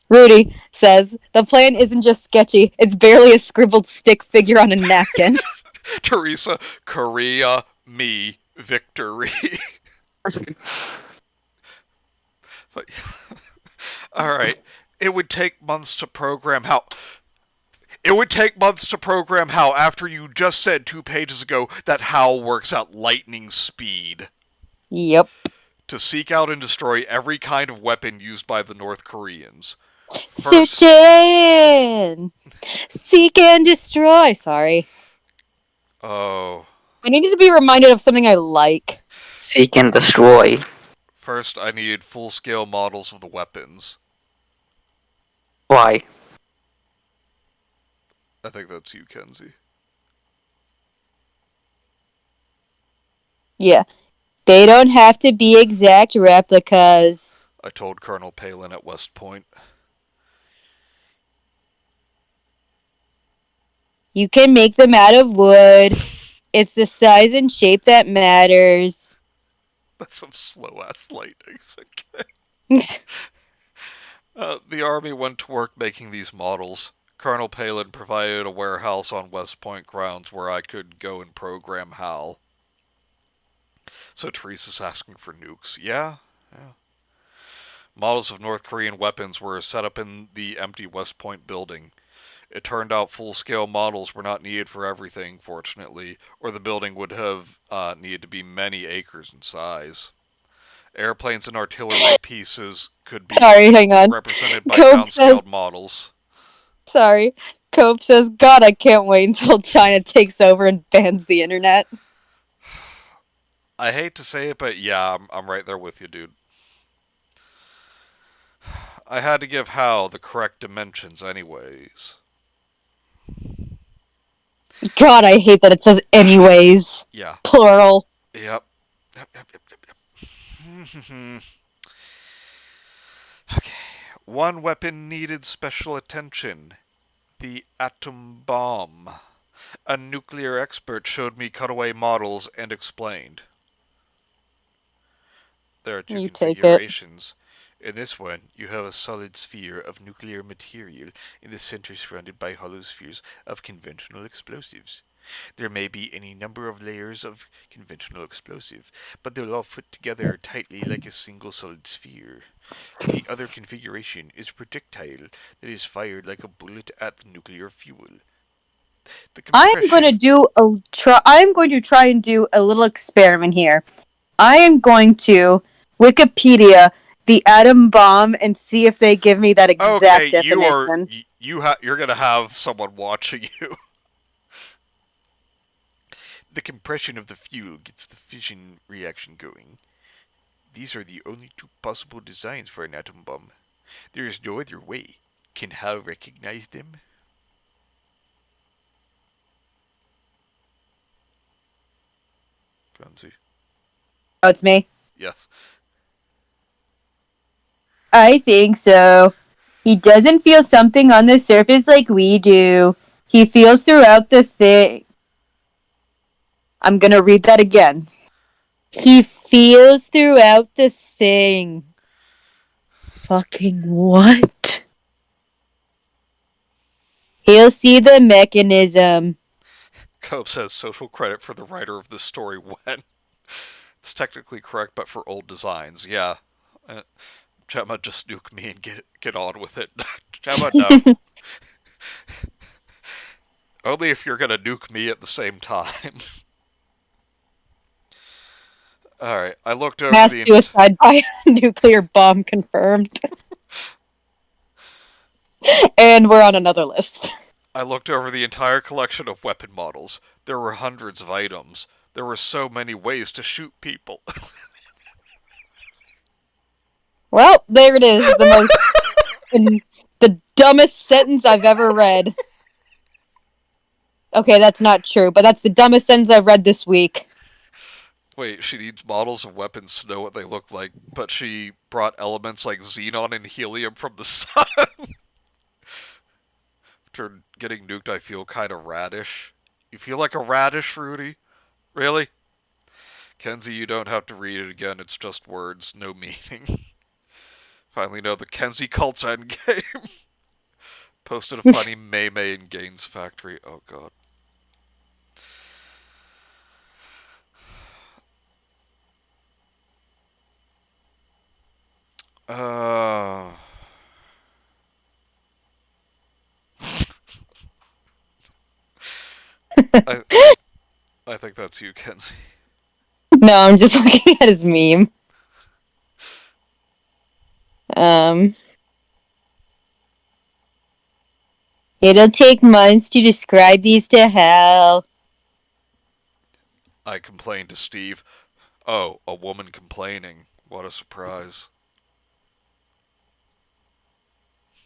Rudy says, the plan isn't just sketchy, it's barely a scribbled stick figure on a napkin. Theresa, Korea, me, victory. But, alright. It would take months to program how... It would take months to program how, after you just said 2 pages ago that Hal works at lightning speed. Yep. To seek out and destroy every kind of weapon used by the North Koreans. Search in! Seek and destroy! Sorry. Oh. I needed to be reminded of something I like. Seek and destroy. First, I need full-scale models of the weapons. Why? I think that's you, Kenzie. Yeah. They don't have to be exact replicas. I told Colonel Palin at West Point. You can make them out of wood. It's the size and shape that matters. That's some slow ass lightning. Okay. The army went to work making these models. Colonel Palin provided a warehouse on West Point grounds where I could go and program HAL. So Teresa's asking for nukes. Yeah. Models of North Korean weapons were set up in the empty West Point building. It turned out full-scale models were not needed for everything, fortunately, or the building would have needed to be many acres in size. Airplanes and artillery pieces could be Sorry, hang on. represented by Cope says, downscaled models. sorry. Cope says, God, I can't wait until China takes over and bans the internet. I hate to say it, but yeah, I'm right there with you, dude. I had to give Hal the correct dimensions anyways. God, I hate that it says anyways. Yeah. Plural. Yep. Okay. One weapon needed special attention. The atom bomb. A nuclear expert showed me cutaway models and explained. There are two You take it. configurations. In this one, you have a solid sphere of nuclear material in the center surrounded by hollow spheres of conventional explosives. There may be any number of layers of conventional explosive, but they'll all fit together tightly like a single solid sphere. The other configuration is a projectile that is fired like a bullet at the nuclear fuel. The I'm going compression... to try and do a little experiment here. I am going to Wikipedia the atom bomb and see if they give me that Okay, exact definition. you're gonna have someone watching you. The compression of the fuel gets the fission reaction going. These are the only two possible designs for an atom bomb. There is no other way. Can Hal recognize them? Gunsy. Oh, it's me. Yes. I think so. He doesn't feel something on the surface like we do. He feels throughout the thing. I'm gonna read that again. He feels throughout the thing. Fucking what? He'll see the mechanism. Cope says social credit for the writer of this story when. It's technically correct, but for old designs, yeah. Gemma, just nuke me and get on with it. Gemma, no. Only if you're gonna nuke me at the same time. Alright, I looked over Mass the... suicide by nuclear bomb confirmed. And we're on another list. I looked over the entire collection of weapon models. There were hundreds of items. There were so many ways to shoot people. Well, there it is. The dumbest sentence I've ever read. Okay, that's not true, but that's the dumbest sentence I've read this week. Wait, she needs models of weapons to know what they look like, but she brought elements like xenon and helium from the sun. After getting nuked, I feel kind of radish. You feel like a radish, Rudy? Really? Kenzie, you don't have to read it again, it's just words, no meaning. Finally know the Kenzie cult's endgame. Posted a funny May in Gaines Factory. Oh god. I think that's you, Kenzie. No, I'm just looking at his meme. It'll take months to describe these to Hal. I complained to Steve. Oh, a woman complaining. What a surprise.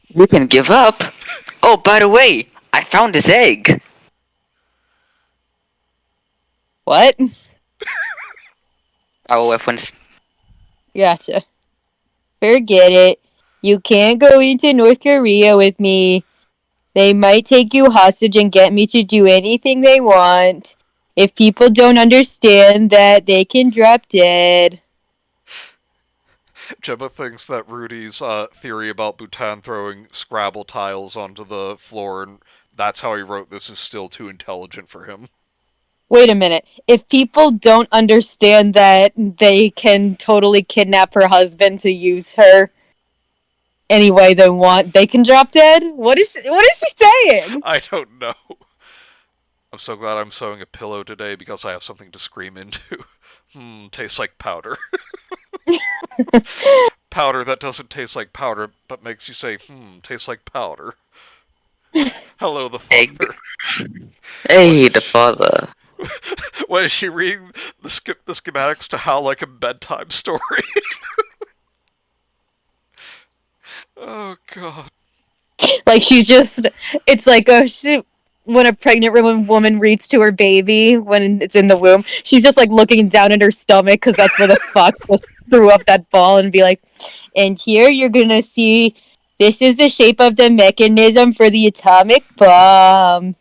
You can give up. Oh, by the way, I found his egg. What? Our weapons. Gotcha. Forget it. You can't go into North Korea with me. They might take you hostage and get me to do anything they want. If people don't understand that, they can drop dead. Gemma thinks that Rudy's theory about Bhutan throwing Scrabble tiles onto the floor and that's how he wrote this is still too intelligent for him. Wait a minute. If people don't understand that they can totally kidnap her husband to use her any way they want, they can drop dead? What is she saying? I don't know. I'm so glad I'm sewing a pillow today because I have something to scream into. Tastes like powder. Powder that doesn't taste like powder, but makes you say, tastes like powder. Hello, the Egg. father. Hey, the father. What is she reading the schematics to how like a bedtime story? Oh god. Like she's just, it's like when a pregnant woman reads to her baby when it's in the womb, she's just like looking down at her stomach because that's where the fuck just threw up that ball and be like, and here you're gonna see this is the shape of the mechanism for the atomic bomb.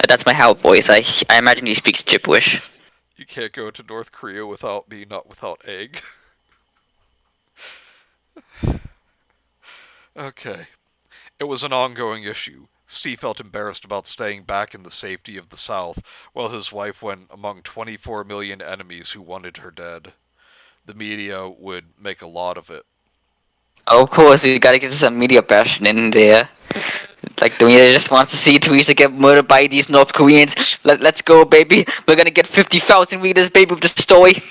That's my How voice. I imagine he speaks Chipwish. You can't go to North Korea without being not without egg. Okay. It was an ongoing issue. Steve felt embarrassed about staying back in the safety of the South, while his wife went among 24 million enemies who wanted her dead. The media would make a lot of it. Of course, we gotta get some media passion in there. Like the media just wants to see Theresa get murdered by these North Koreans. Let's go, baby. We're gonna get 50,000 readers, baby, with the story.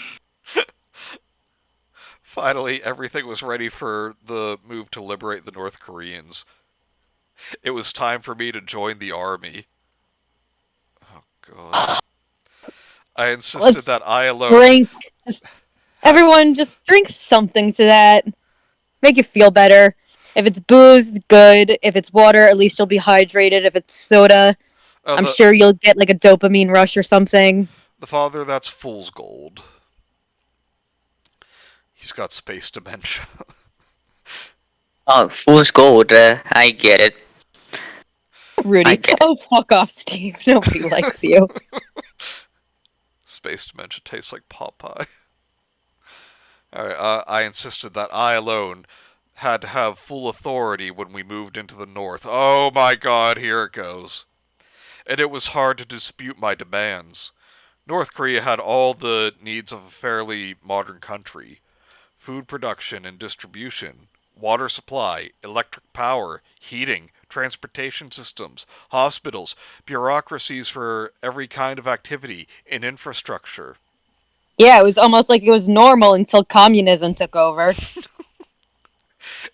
Finally, everything was ready for the move to liberate the North Koreans. It was time for me to join the army. Oh, God. I insisted Let's that I alone drink. Just, had. everyone, just drink something to that. Make you feel better. If it's booze, good. If it's water, at least you'll be hydrated. If it's soda, Oh, I'm sure you'll get like a dopamine rush or something. the father, that's fool's gold. He's got space dementia. Oh, fool's gold. I get it. I Rudy, get it. oh fuck off, Steve. Nobody likes you. Space dementia tastes like Popeye. Alright, I insisted that I alone had to have full authority when we moved into the North. Oh my god, here it goes. And it was hard to dispute my demands. North Korea had all the needs of a fairly modern country: food production and distribution, water supply, electric power, heating, transportation systems, hospitals, bureaucracies for every kind of activity, and infrastructure. Yeah, it was almost like it was normal until communism took over.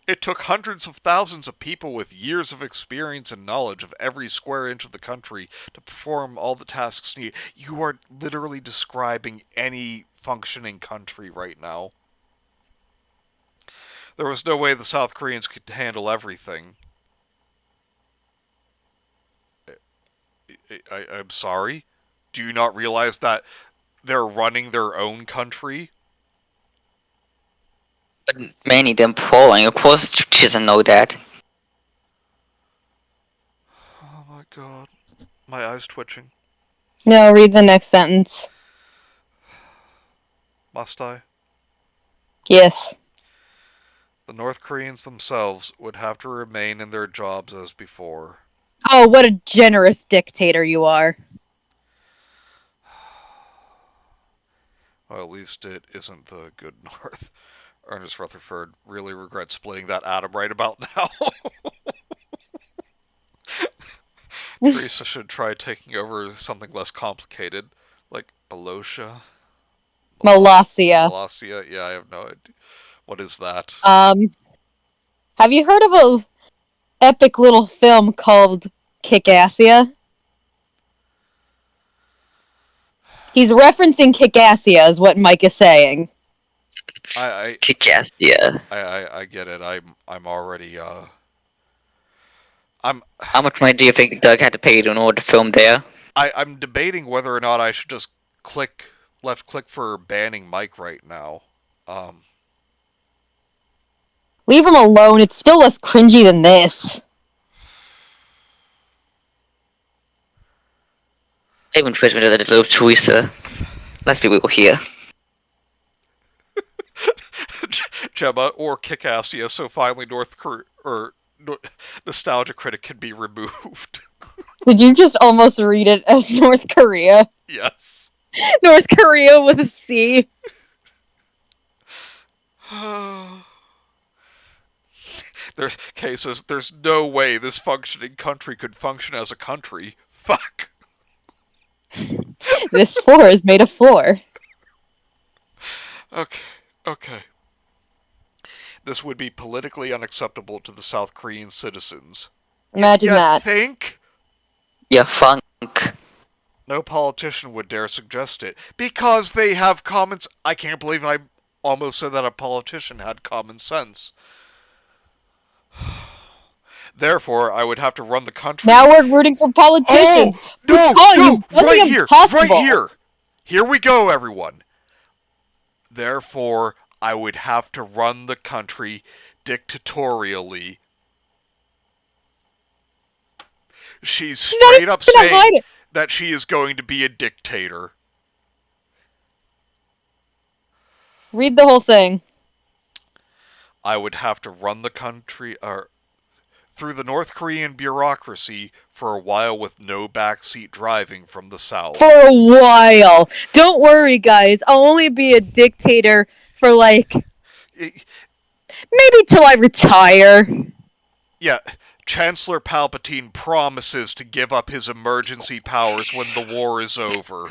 It took hundreds of thousands of people with years of experience and knowledge of every square inch of the country to perform all the tasks needed. You are literally describing any functioning country right now. There was no way the South Koreans could handle everything. I'm sorry? Do you not realize that they're running their own country? But Manny, they're pouring. Of course, she doesn't know that. Oh my god. My eyes twitching. No, read the next sentence. Must I? Yes. The North Koreans themselves would have to remain in their jobs as before. Oh, what a generous dictator you are. Well, at least it isn't the good North. Ernest Rutherford really regrets splitting that atom right about now. Theresa should try taking over something less complicated, like Alosia. Molossia. Molossia? Yeah, I have no idea. What is that? Have you heard of a epic little film called Kickassia? He's referencing Kickassia, is what Mike is saying. Kick ass, yeah. I get it. I'm already I'm How much money do you think Doug had to pay in order to film there? I'm debating whether or not I should just left click for banning Mike right now. Leave him alone. It's still less cringy than this. I even first with a little Theresa. Let's be real here. Gemma or Kick-Ass, so finally Nostalgia Critic can be removed. Did you just almost read it as North Korea? Yes. North Korea with a C. There's no way this functioning country could function as a country. Fuck. This floor is made of floor. Okay. This would be politically unacceptable to the South Korean citizens. Imagine that. Think? Yeah, funk. No politician would dare suggest it. Because they have common... I can't believe I almost said that a politician had common sense. Therefore, I would have to run the country... Now we're rooting for politicians! No! Right impossible. here! Here we go, everyone! Therefore, I would have to run the country dictatorially. She's straight up saying that she is going to be a dictator. Read the whole thing. I would have to run the country through the North Korean bureaucracy for a while with no backseat driving from the South. For a while. Don't worry, guys. I'll only be a dictator for, maybe till I retire. Yeah, Chancellor Palpatine promises to give up his emergency powers when the war is over.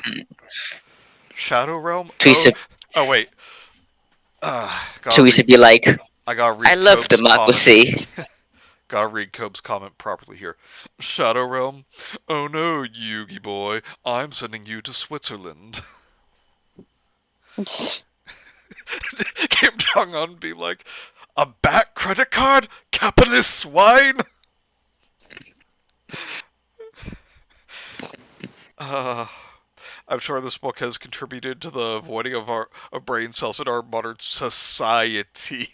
Shadow Realm? Oh wait. Theresa be like, I love democracy. Gotta read Cobb's comment properly here. Shadow Realm? Oh no, Yugi boy. I'm sending you to Switzerland. Kim Jong-un be like, a back credit card? Capitalist swine? I'm sure this book has contributed to the voiding of brain cells in our modern society.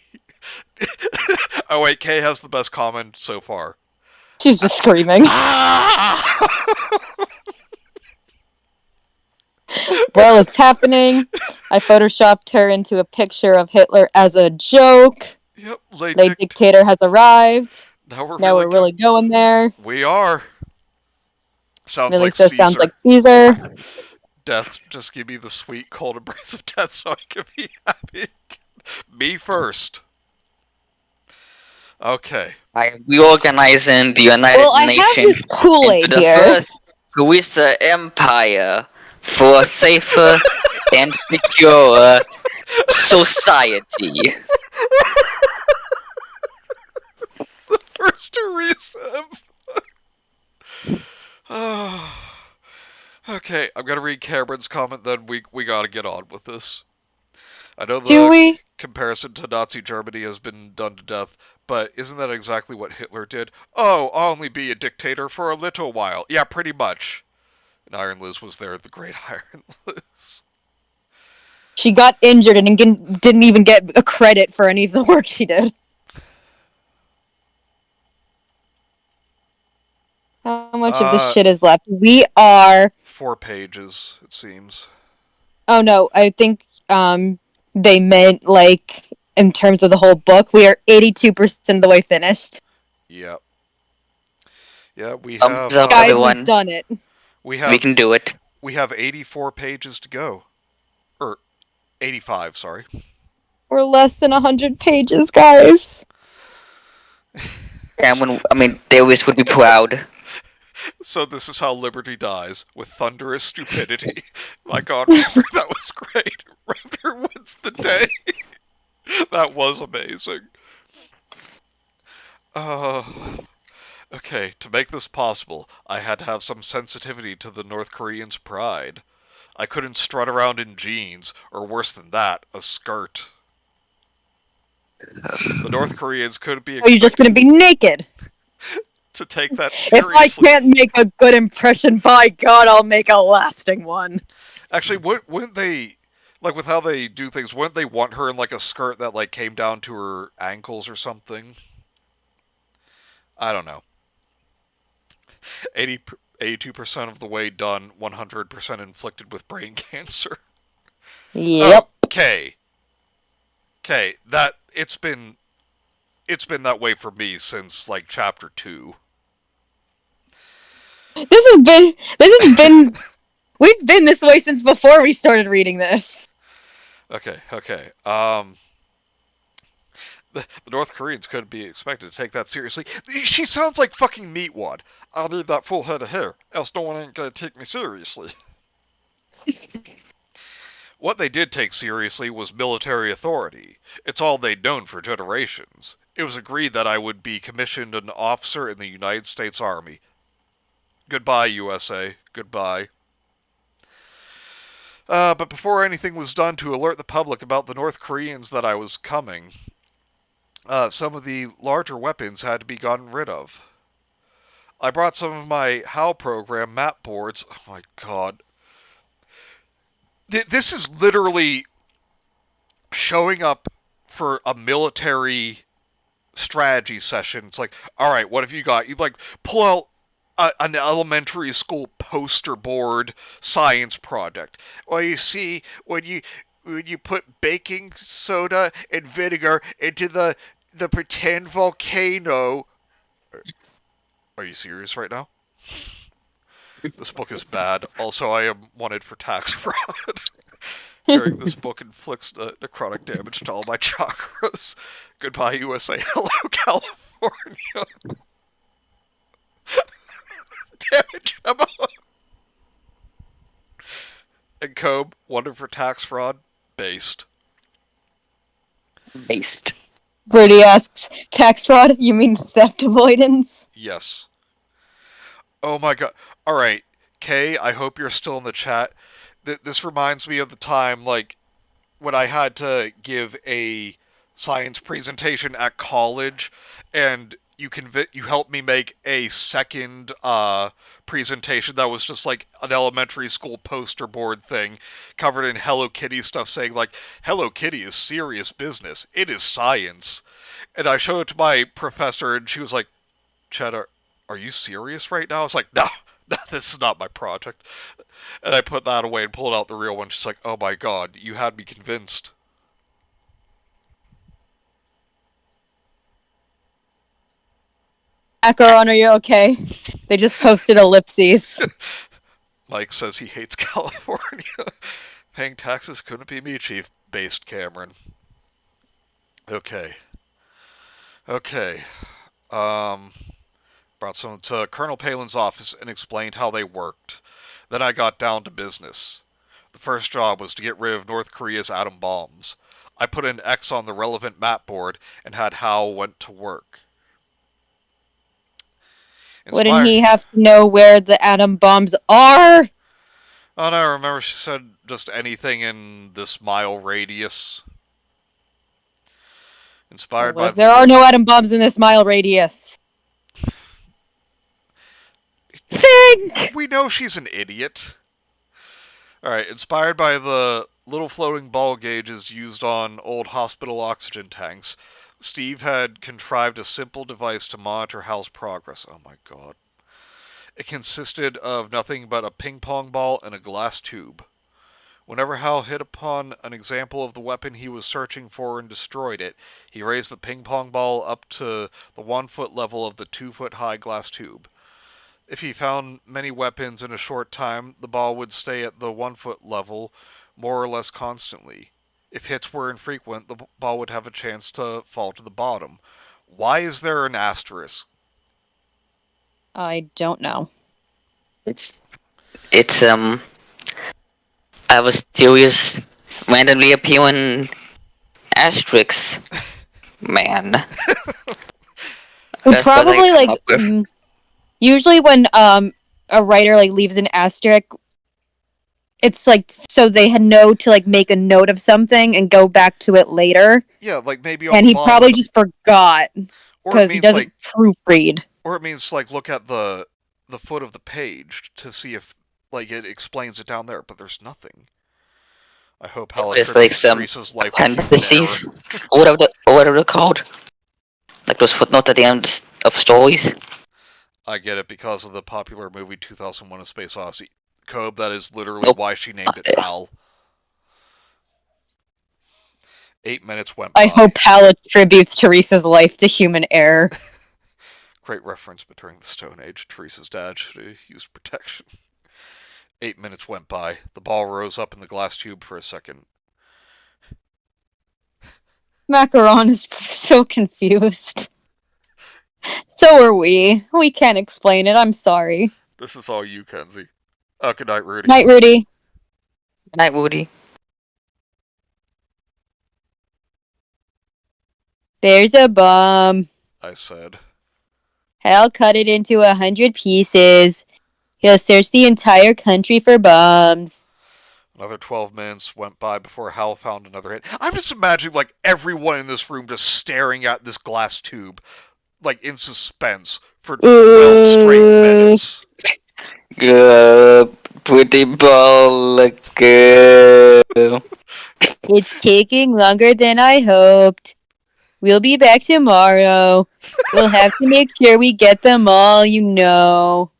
Oh wait, Kay has the best comment so far. She's just screaming. Well, it's happening. I photoshopped her into a picture of Hitler as a joke. Yep, Late Dictator has arrived. Now we're really going there. We are. Sounds like Caesar. Sounds like Caesar. Death, just give me the sweet cold embrace of death so I can be happy. Me first. Okay. I am reorganizing the United Nations. I have this Kool-Aid here. First Theresa Empire for a safer and secure society. The first Theresa Empire. Okay, I'm gonna read Cameron's comment, then we gotta get on with this. I know the comparison to Nazi Germany has been done to death, but isn't that exactly what Hitler did? Oh, I'll only be a dictator for a little while. Yeah, pretty much. And Iron Liz was there, the great Iron Liz. She got injured and didn't even get a credit for any of the work she did. How much of this shit is left? We are... 4 pages, it seems. Oh no, I think they meant, in terms of the whole book, we are 82% of the way finished. Yep. Yeah, we have... Guys, we've done it. We can do it. We have 84 pages to go. 85, sorry. We're less than 100 pages, guys. Darius would be proud. So this is how liberty dies, with thunderous stupidity. My god, Raptor, that was great. Raptor wins the day. That was amazing. Okay, to make this possible, I had to have some sensitivity to the North Koreans' pride. I couldn't strut around in jeans, or worse than that, a skirt. The North Koreans couldn't be expected... Are you just gonna be naked? To take that seriously. If I can't make a good impression, by God, I'll make a lasting one. Actually, wouldn't they... Like with how they do things, wouldn't they want her in like a skirt that like came down to her ankles or something? I don't know. 82% of the way done, 100% inflicted with brain cancer. Yep. Okay. Okay, that it's been that way for me since like chapter 2. This has been we've been this way since before we started reading this. Okay. The North Koreans couldn't be expected to take that seriously. She sounds like fucking Meatwad. I need that full head of hair, else no one ain't gonna take me seriously. What they did take seriously was military authority. It's all they'd known for generations. It was agreed that I would be commissioned an officer in the United States Army. Goodbye, USA. Goodbye. But before anything was done to alert the public about the North Koreans that I was coming, some of the larger weapons had to be gotten rid of. I brought some of my HAL program map boards. Oh my god. This is literally showing up for a military strategy session. It's like, alright, what have you got? You like pull out an elementary school poster board science project. Well, you see, when you put baking soda and vinegar into the pretend volcano. Are you serious right now? This book is bad. Also, I am wanted for tax fraud. During this book inflicts necrotic damage to all my chakras. Goodbye, USA. Hello, California. Damn it, Gemma. And Cobe, wanted for tax fraud. Based. Based. Birdie asks, tax fraud? You mean theft avoidance? Yes. Oh my god. Alright, Kay, I hope you're still in the chat. This reminds me of the time, like, when I had to give a science presentation at college, and you helped me make a second presentation that was just like an elementary school poster board thing covered in Hello Kitty stuff saying like, Hello Kitty is serious business. It is science. And I showed it to my professor and she was like, Chad, are you serious right now? I was like, no, this is not my project. And I put that away and pulled out the real one. She's like, oh my god, you had me convinced. Acheron, are you okay? They just posted ellipses. Mike says he hates California. Paying taxes couldn't be me, Chief. Based Cameron. Okay. Brought someone to Colonel Palin's office and explained how they worked. Then I got down to business. The first job was to get rid of North Korea's atom bombs. I put an X on the relevant map board and had Hal went to work. Wouldn't he have to know where the atom bombs are? Oh no, remember she said just anything in this mile radius. Inspired by there are no atom bombs in this mile radius. Think! We know she's an idiot. Alright, inspired by the little floating ball gauges used on old hospital oxygen tanks, Steve had contrived a simple device to monitor Hal's progress. Oh my god. It consisted of nothing but a ping pong ball and a glass tube. Whenever Hal hit upon an example of the weapon he was searching for and destroyed it, he raised the ping pong ball up to the 1-foot level of the 2-foot high glass tube. If he found many weapons in a short time, the ball would stay at the 1-foot level more or less constantly. If hits were infrequent, the ball would have a chance to fall to the bottom. Why is there an asterisk? I don't know. It's a mysterious, randomly appearing asterisk, man. Probably like usually when a writer like leaves an asterisk, it's like so they had know to like make a note of something and go back to it later. Yeah, like maybe on and the he bottom. Probably just forgot because he doesn't like, proofread. Or it means like look at the foot of the page to see if like it explains it down there, but there's nothing. I hope Hal What is like attributes some Teresa's life to human error. appendices? What are they called? Like those footnotes at the end of stories? I get it because of the popular movie 2001: A Space Odyssey. Cobe, that is literally Nope. why she named it Hal. 8 minutes went I by. hope Hal attributes Teresa's life to human error. Great reference, but during the Stone Age, Teresa's dad should have used protection. 8 minutes went by. The ball rose up in the glass tube for a second. Macaron is so confused. So are we. We can't explain it. I'm sorry. This is all you, Kenzie. Oh, good night, Rudy. Night, Rudy. Good night, Woody. There's a bomb. I said. Hal cut it into 100 pieces. He'll search the entire country for bombs. Another 12 minutes went by before Hal found another hit. I'm just imagining, like, everyone in this room just staring at this glass tube, like, in suspense for 12 straight minutes. Good. Pretty ball. Let's go. It's taking longer than I hoped. We'll be back tomorrow. We'll have to make sure we get them all, you know.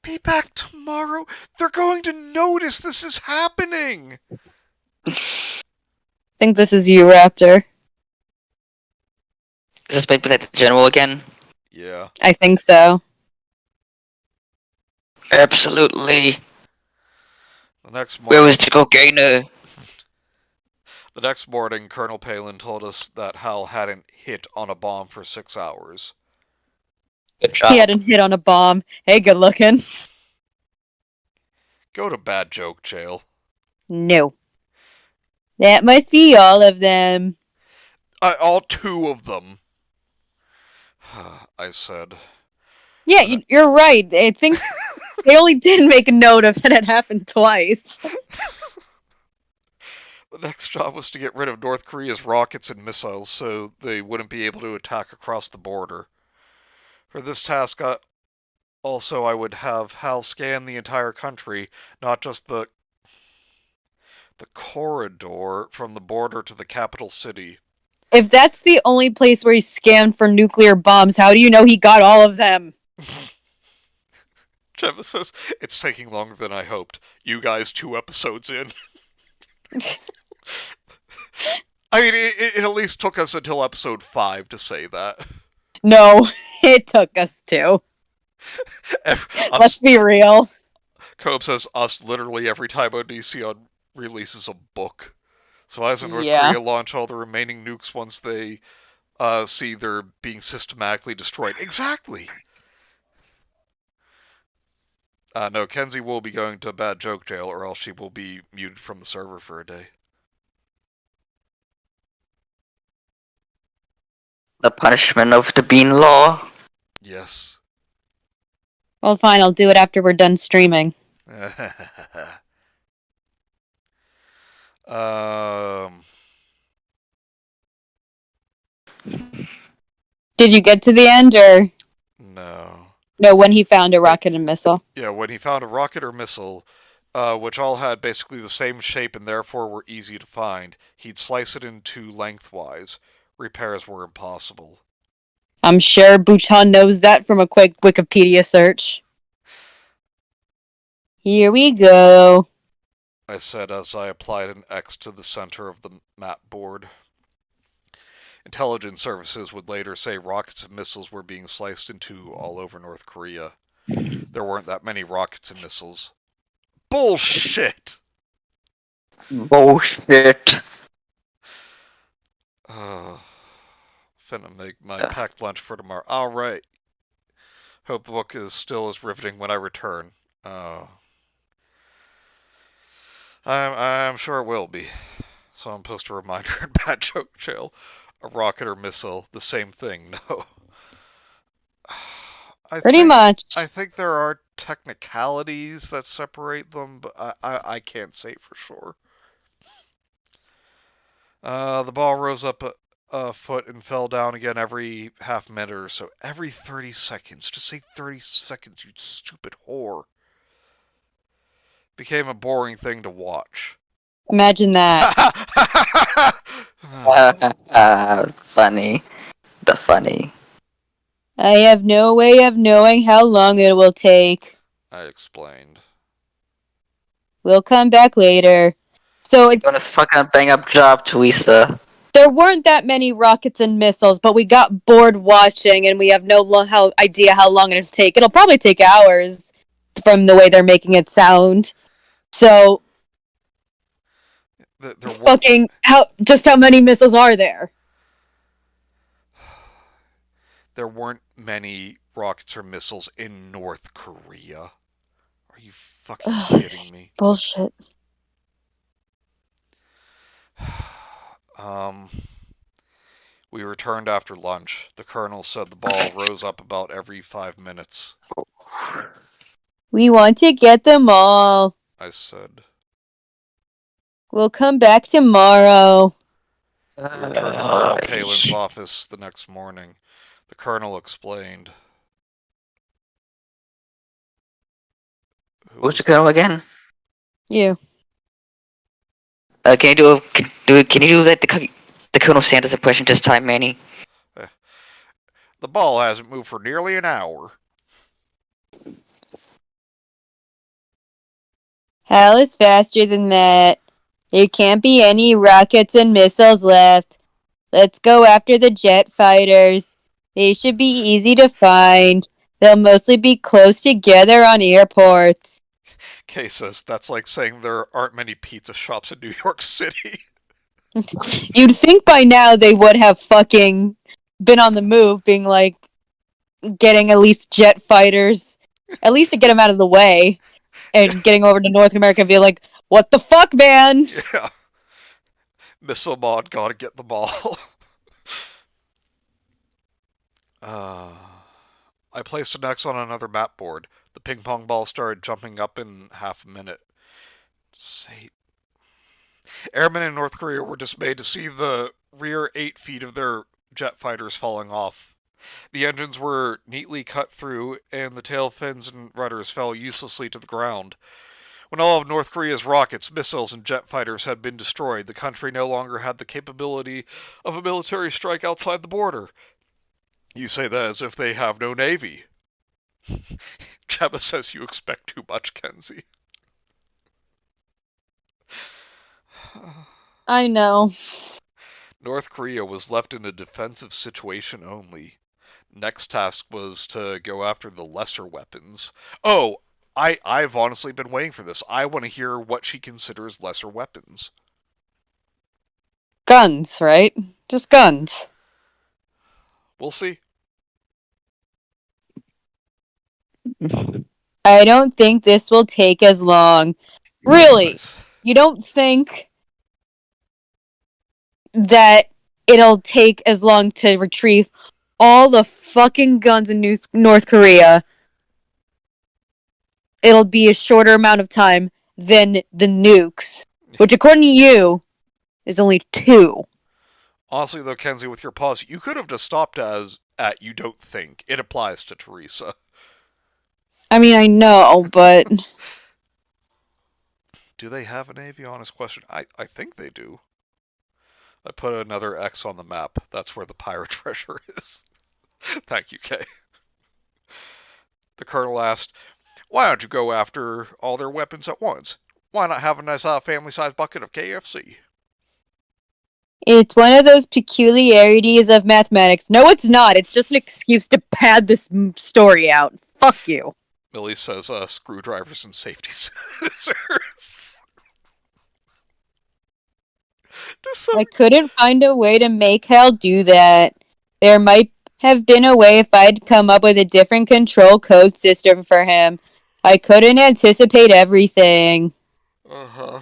Be back tomorrow? They're going to notice this is happening! Think this is you, Raptor. Is this maybe like the general again? Yeah. I think so. Absolutely. The next Where morning, was the cocaine? Colonel Palin told us that Hal hadn't hit on a bomb for 6 hours. Good job. He hadn't hit on a bomb. Hey, good looking. Go to bad joke jail. No. That must be all of them. All 2 of them. I said. Yeah, you're right. I think they only did make a note of that it happened twice. The next job was to get rid of North Korea's rockets and missiles so they wouldn't be able to attack across the border. For this task, I would have Hal scan the entire country, not just the corridor from the border to the capital city. If that's the only place where he scanned for nuclear bombs, how do you know he got all of them? Gemma says, it's taking longer than I hoped. You guys 2 episodes in. I mean, it at least took us until episode 5 to say that. No, it took us to. Let's be real. Cope says, us literally every time Onision releases a book. So why doesn't North Korea launch all the remaining nukes once they see they're being systematically destroyed? Exactly! No, Kenzie will be going to bad joke jail, or else she will be muted from the server for a day. The punishment of the bean law. Yes. Well, fine, I'll do it after we're done streaming. Did you get to the end, or? No. No, when he found a rocket and missile. Yeah, when he found a rocket or missile, which all had basically the same shape and therefore were easy to find, he'd slice it into lengthwise. Repairs were impossible. I'm sure Bhutan knows that from a quick Wikipedia search. Here we go. I said as I applied an X to the center of the map board. Intelligence services would later say rockets and missiles were being sliced into all over North Korea. There weren't that many rockets and missiles. Bullshit! Bullshit. Finna make my packed lunch for tomorrow. Alright. Hope the book is still as riveting when I return. I'm sure it will be. Someone post a reminder in bad joke jail. A rocket or missile, the same thing, no. Pretty much. I think there are technicalities that separate them, but I can't say for sure. The ball rose up a foot and fell down again every half minute or so. Every 30 seconds. Just say 30 seconds, you stupid whore. Became a boring thing to watch. Imagine that. Funny. The funny. I have no way of knowing how long it will take. I explained. We'll come back later. So You're gonna fucking bang up job, Theresa. there weren't that many rockets and missiles, but we got bored watching, and we have no idea how long it'll take. It'll probably take hours from the way they're making it sound. So, There weren't. fucking how many missiles are there? There weren't many rockets or missiles in North Korea. Are you fucking kidding me? Bullshit. Um, we returned after lunch. The colonel said the ball rose up about every 5 minutes. We want to get them all. I said. We'll come back tomorrow. We returned to Colonel Palin's office the next morning. The colonel explained. Who's the colonel again? You. Can you do like the Colonel Sanders impression this time, Manny? The ball hasn't moved for nearly an hour. Hell is faster than that. There can't be any rockets and missiles left. Let's go after the jet fighters. They should be easy to find. They'll mostly be close together on airports. Kay says that's like saying there aren't many pizza shops in New York City. You'd think by now they would have fucking been on the move, being like, getting at least jet fighters, at least to get them out of the way, and getting over to North America and be like, what the fuck, man? Yeah. Missile mod, gotta get the ball. I placed an X on another map board. The ping pong ball started jumping up in half a minute. Airmen in North Korea were dismayed to see the rear 8 feet of their jet fighters falling off. The engines were neatly cut through, and the tail fins and rudders fell uselessly to the ground. When all of North Korea's rockets, missiles, and jet fighters had been destroyed, the country no longer had the capability of a military strike outside the border. You say that as if they have no navy. Jabba says you expect too much, Kenzie. I know. North Korea was left in a defensive situation only. Next task was to go after the lesser weapons. Oh, I've honestly been waiting for this. I want to hear what she considers lesser weapons. Guns, right? Just guns. We'll see. I don't think this will take as long. Really? You don't think that it'll take as long to retrieve all the fucking guns in North Korea? It'll be a shorter amount of time than the nukes, which according to you is only 2. Honestly, though, Kenzie, with your pause, you could have just stopped at you don't think. It applies to Theresa. I mean, I know, but Do they have a navy? Honest question. I think they do. I put another X on the map. That's where the pirate treasure is. Thank you, Kay. The colonel asked, why don't you go after all their weapons at once? Why not have a nice family-sized bucket of KFC? it's one of those peculiarities of mathematics. No, it's not. It's just an excuse to pad this story out. Fuck you. Millie says, screwdrivers and safety scissors. I couldn't find a way to make Hal do that. There might have been a way if I'd come up with a different control code system for him. I couldn't anticipate everything. Uh-huh.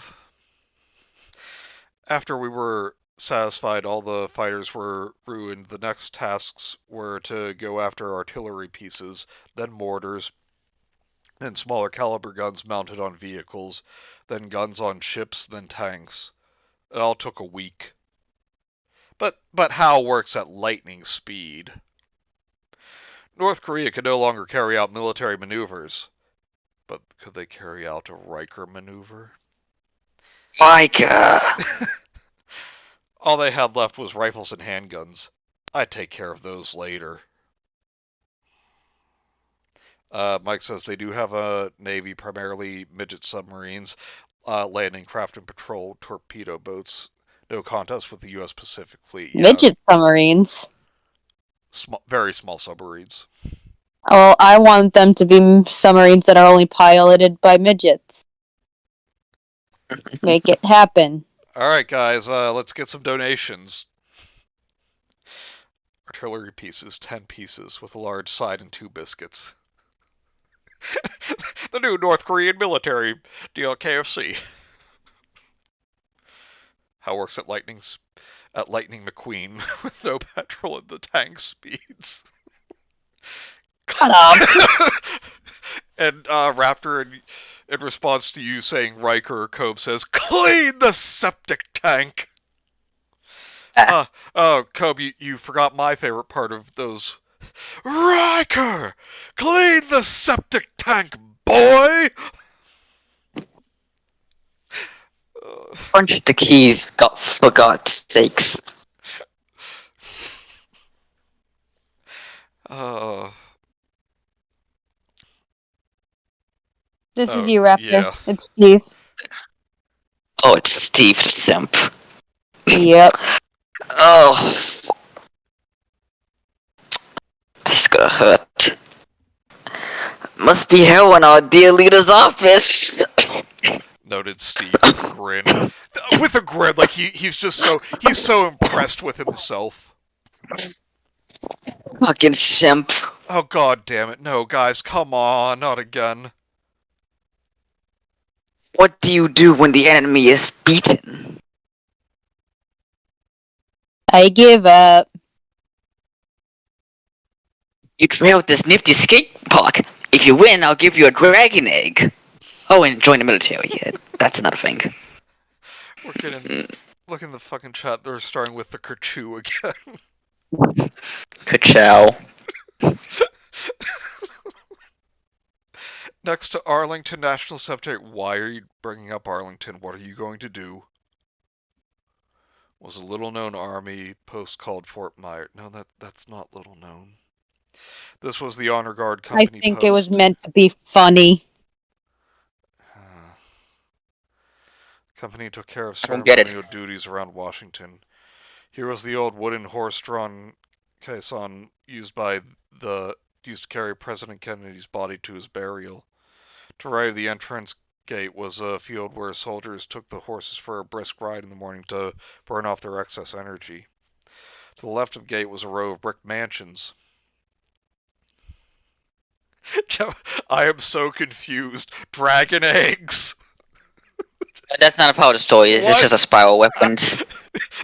After we were satisfied all the fighters were ruined, the next tasks were to go after artillery pieces, then mortars, then smaller caliber guns mounted on vehicles, then guns on ships, then tanks. It all took a week. But Hal works at lightning speed. North Korea could no longer carry out military maneuvers. But could they carry out a Riker maneuver? Micah. All they had left was rifles and handguns. I'd take care of those later. Mike says they do have a navy, primarily midget submarines, landing craft and patrol torpedo boats. No contest with the U.S. Pacific Fleet. Yeah, Midget submarines. very small submarines. Well, I want them to be submarines that are only piloted by midgets. Make it happen. All right, guys, let's get some donations. Artillery pieces, 10 pieces, with a large side and 2 biscuits. The new North Korean military deal KFC. How works at Lightning McQueen with no petrol in the tank speeds. Shut up. And Raptor, in response to you saying Riker, Cobb says, "Clean the septic tank." Oh, Cobb, you forgot my favorite part of those. Riker, clean the septic tank, boy. Punch the keys, for God's sakes. This is you, Raptor. Yeah. It's Steve. Oh, it's Steve the Simp. Yep. Oh. This is gonna hurt. Must be hell in our dear leader's office. Noted Steve with a grin. With a grin, like he's so impressed with himself. Fucking simp. Oh, god damn it. No, guys, come on, not again. What do you do when the enemy is beaten? I give up. You try out this nifty skate park. If you win, I'll give you a dragon egg. Oh, and join the military. Yeah, that's another thing. We're getting... Look in the fucking chat, they're starting with the Kerchoo again. Ka-chow. Next to Arlington National Cemetery. Why are you bringing up Arlington? What are you going to do? Was a little-known army post called Fort Myer. No, that's not little known. This was the Honor Guard Company I think post. it was meant to be funny. Company took care of ceremonial duties around Washington. Here was the old wooden horse-drawn caisson used to carry President Kennedy's body to his burial. To right of the entrance gate was a field where soldiers took the horses for a brisk ride in the morning to burn off their excess energy. To the left of the gate was a row of brick mansions. I am so confused. Dragon eggs! That's not a part of the story. It's just a spiral weapons.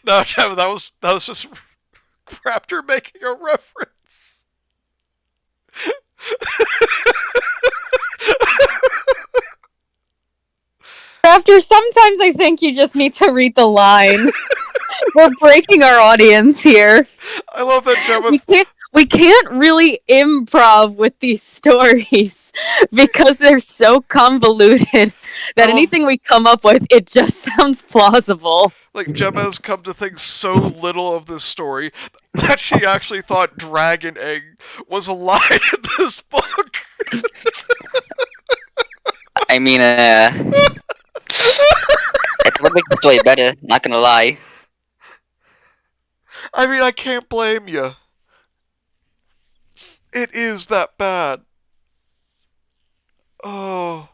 No, that was just Raptor making a reference. Raptor, sometimes I think you just need to read the line. We're breaking our audience here. I love that Gemma. We can't really improv with these stories because they're so convoluted that anything we come up with, it just sounds plausible. Like, Gemma has come to think so little of this story that she actually thought Dragon Egg was a line in this book. I mean, it would make the story better, not gonna lie. I mean, I can't blame you. It is that bad. Oh.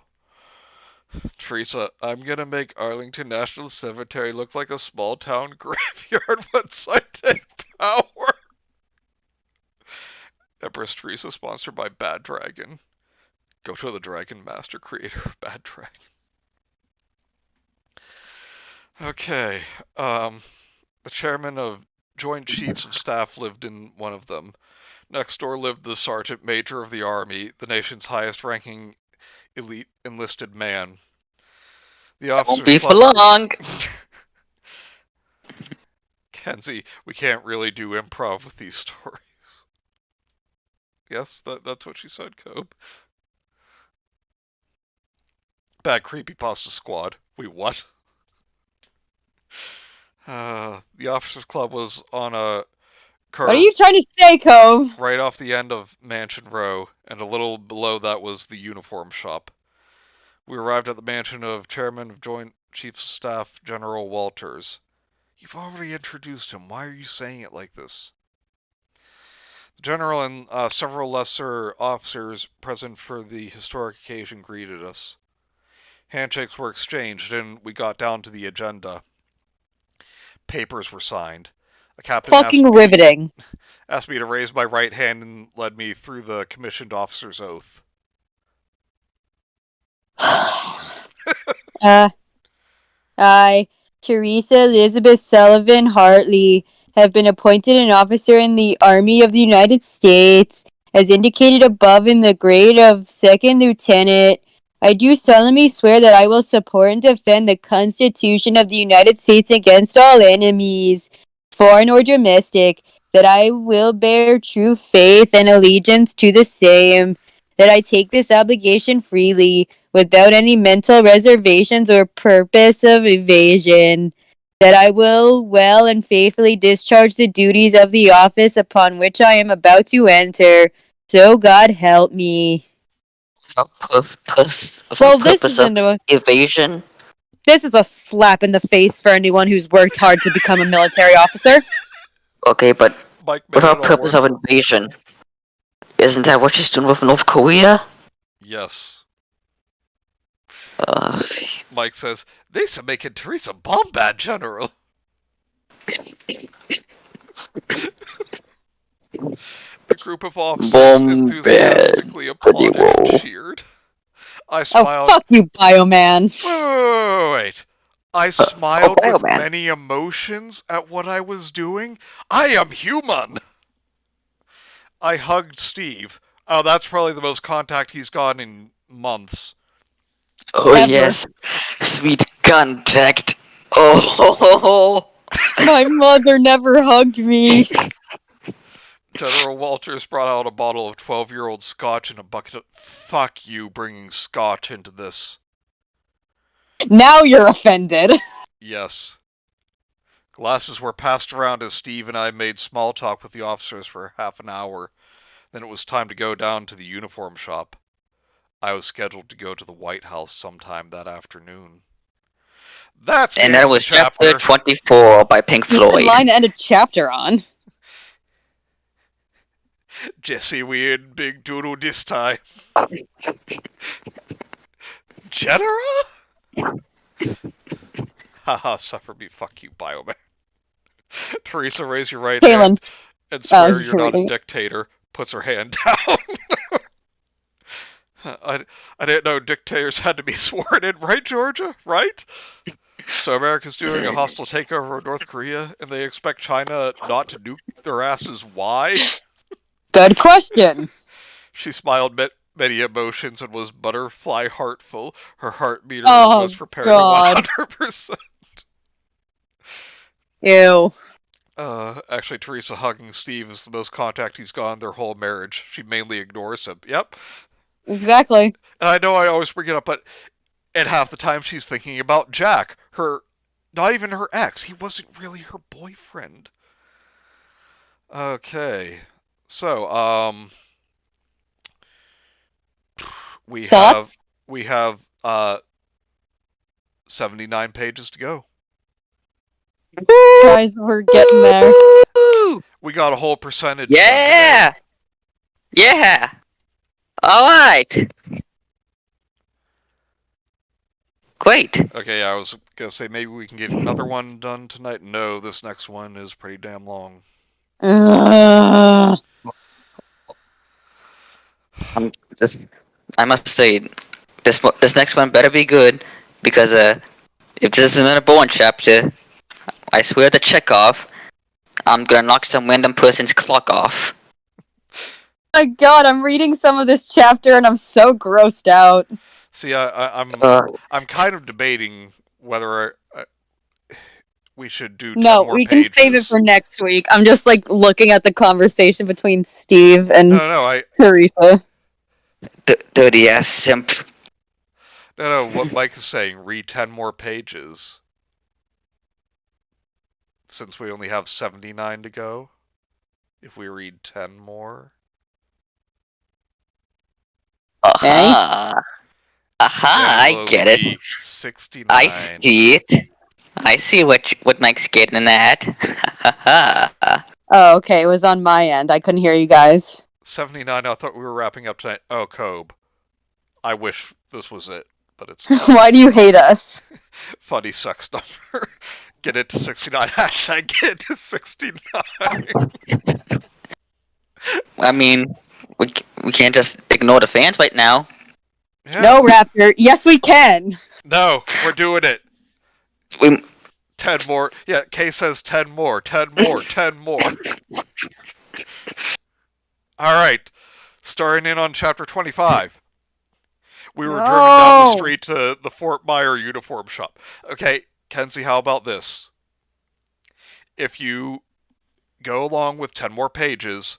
Theresa, I'm gonna make Arlington National Cemetery look like a small town graveyard once I take power. Empress Theresa, sponsored by Bad Dragon. Go to the Dragon Master, creator of Bad Dragon. Okay, the chairman of Joint Chiefs of Staff lived in one of them. Next door lived the Sergeant Major of the Army, the nation's highest-ranking elite enlisted man. The officer won't be for long. Kenzie, we can't really do improv with these stories. Yes, that's what she said, Cobb. Bad creepypasta squad. Wait, what? The Officers Club was on a What are curve you trying to say, Cove? right off the end of Mansion Row, and a little below that was the uniform shop. We arrived at the mansion of Chairman of Joint Chiefs of Staff General Walters. You've already introduced him. Why are you saying it like this? The General and several lesser officers present for the historic occasion greeted us. Handshakes were exchanged, and we got down to the agenda. Papers were signed. A captain Fucking riveting. asked me to raise my right hand and led me through the commissioned officer's oath. I, Theresa Elizabeth Sullivan Hartley, have been appointed an officer in the Army of the United States, as indicated above in the grade of second lieutenant. I do solemnly swear that I will support and defend the Constitution of the United States against all enemies, foreign or domestic, that I will bear true faith and allegiance to the same, that I take this obligation freely, without any mental reservations or purpose of evasion, that I will well and faithfully discharge the duties of the office upon which I am about to enter. So God help me. Well, this Purpose of evasion. This is a slap in the face for anyone who's worked hard to become a military officer. Okay, but Mike made without it all purpose work. of invasion, isn't that what she's doing with North Korea? Yes. Uh, Mike says, they're making Theresa Bombad General. The group of officers enthusiastically applauded and cheered. I smiled. Oh, fuck you, Bioman. Wait. I smiled with many emotions at what I was doing. I am human! I hugged Steve. Oh, that's probably the most contact he's gotten in months. Oh, Ever. yes. Sweet contact. Oh. My mother never hugged me. General Walters brought out a bottle of 12-year-old scotch and a bucket of... Fuck you bringing scotch into this. Now you're offended. Yes. Glasses were passed around as Steve and I made small talk with the officers for half an hour. Then it was time to go down to the uniform shop. I was scheduled to go to the White House sometime that afternoon. That's the And end that of the was chapter. chapter 24 by Pink Floyd. Good line to end a chapter on. Jesse, we in big doodle this time. General? Haha, suffer me, fuck you, Bioman. Theresa, raise your right hand and swear you're not a dictator. Puts her hand down. I didn't know dictators had to be sworn in, right, Georgia? Right? So America's doing a hostile takeover of North Korea, and they expect China not to nuke their asses. Why? Good question. She smiled many emotions and was butterfly heartful. Her heart meter was prepared to 100%. Ew. Actually, Theresa hugging Steve is the most contact he's got in their whole marriage. She mainly ignores him. Yep. Exactly. And I know I always bring it up, but at half the time she's thinking about Jack. Not even her ex. He wasn't really her boyfriend. Okay. So, we have 79 pages to go. Guys, we're getting there. We got a whole percentage. Yeah! Yeah! Alright! Great! Okay, I was gonna say maybe we can get another one done tonight. No, this next one is pretty damn long. I must say, this next one better be good, because if this is another boring chapter, I swear to Chekhov, I'm gonna knock some random person's clock off. My God, I'm reading some of this chapter and I'm so grossed out. See, I'm kind of debating whether we should do 10 more pages. No, we can save it for next week. I'm just like looking at the conversation between Steve and Theresa. Dirty ass simp. No, what Mike is saying, read 10 more pages. since we only have 79 to go, if we read 10 more. Manny? Aha. Aha, Then I will get it. be I 69. see it. I see what Mike's getting at. Haha. Oh, okay. It was on my end. I couldn't hear you guys. 79, I thought we were wrapping up tonight. Oh, Kobe. I wish this was it, but it's not. Why do you hate us? Funny sex number. Get it to 69. Hashtag get it to 69. I mean, we can't just ignore the fans right now. Yeah. No, Raptor. Yes, we can. No, we're doing it. We 10 more. Yeah, Kay says 10 more, 10 more, 10 more. Alright, starting in on chapter 25. We were driven down the street to the Fort Myer uniform shop. Okay, Kenzie, how about this? If you go along with 10 more pages,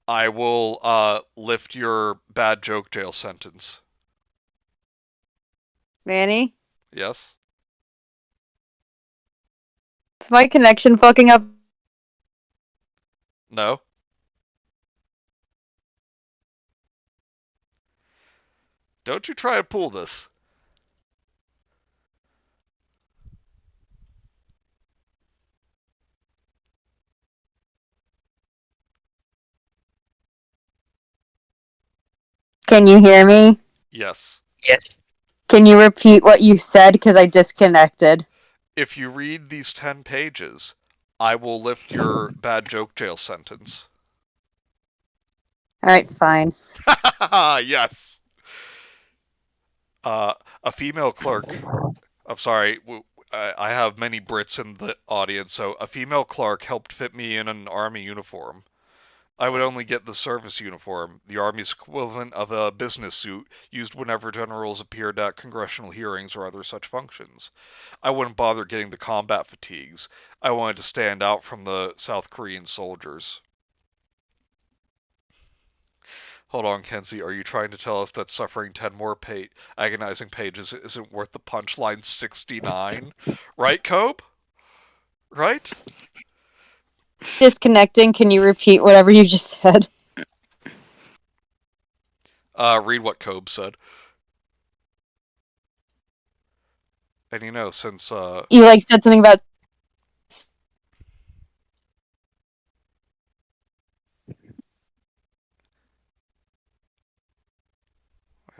I will lift your bad joke jail sentence. Manny? Yes? Is my connection fucking up? No? Don't you try to pull this. Can you hear me? Yes. yes. Can you repeat what you said? Because I disconnected. If you read these 10 pages, I will lift your bad joke jail sentence. Alright, fine. Yes. A female clerk. I'm sorry. I have many Brits in the audience, so a female clerk helped fit me in an army uniform. I would only get the service uniform, the Army's equivalent of a business suit used whenever generals appeared at congressional hearings or other such functions. I wouldn't bother getting the combat fatigues. I wanted to stand out from the South Korean soldiers. Hold on, Kenzie, are you trying to tell us that suffering 10 more agonizing pages isn't worth the punchline 69? Right, Cope? Right? Disconnecting. Can you repeat whatever you just said? Read what Cobe said. And since, You said something about.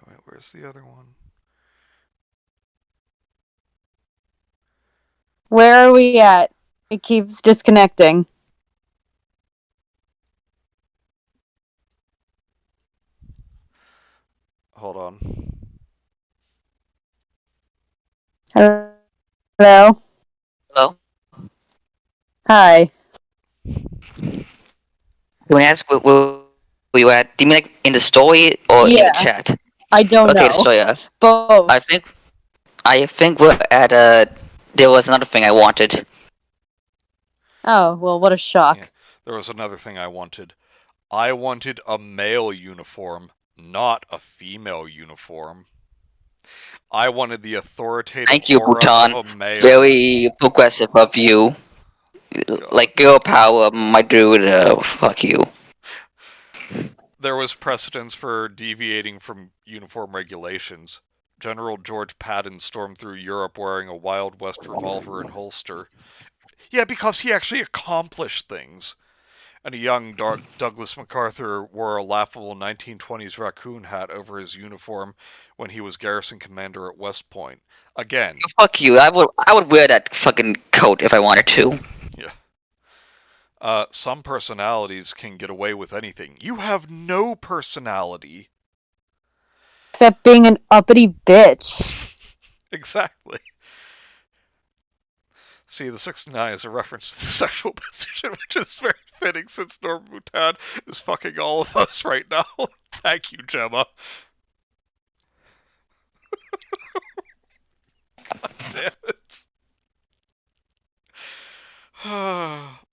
wait, where's the other one? Where are we at? It keeps disconnecting. Hold on. Hello? Hello? Hi. Can I ask where you at? Do you mean in the story or in the chat? I don't Okay, know. the story. Both. I think we're at there was another thing I wanted. Oh, well, what a shock. Yeah, there was another thing I wanted. I wanted a male uniform, not a female uniform. I wanted the authoritative Thank you, aura Bhutan. of a male. Very progressive of you. Like girl power, my dude. Fuck you. There was precedence for deviating from uniform regulations. General George Patton stormed through Europe wearing a Wild West revolver and holster. Yeah, because he actually accomplished things. And a young Douglas MacArthur wore a laughable 1920s raccoon hat over his uniform when he was garrison commander at West Point. Again. Fuck you. I would wear that fucking coat if I wanted to. Yeah. Some personalities can get away with anything. You have no personality. Except being an uppity bitch. Exactly. See, the 69 is a reference to the sexual position, which is very fitting since Norm Bhutan is fucking all of us right now. Thank you, Gemma. God damn it.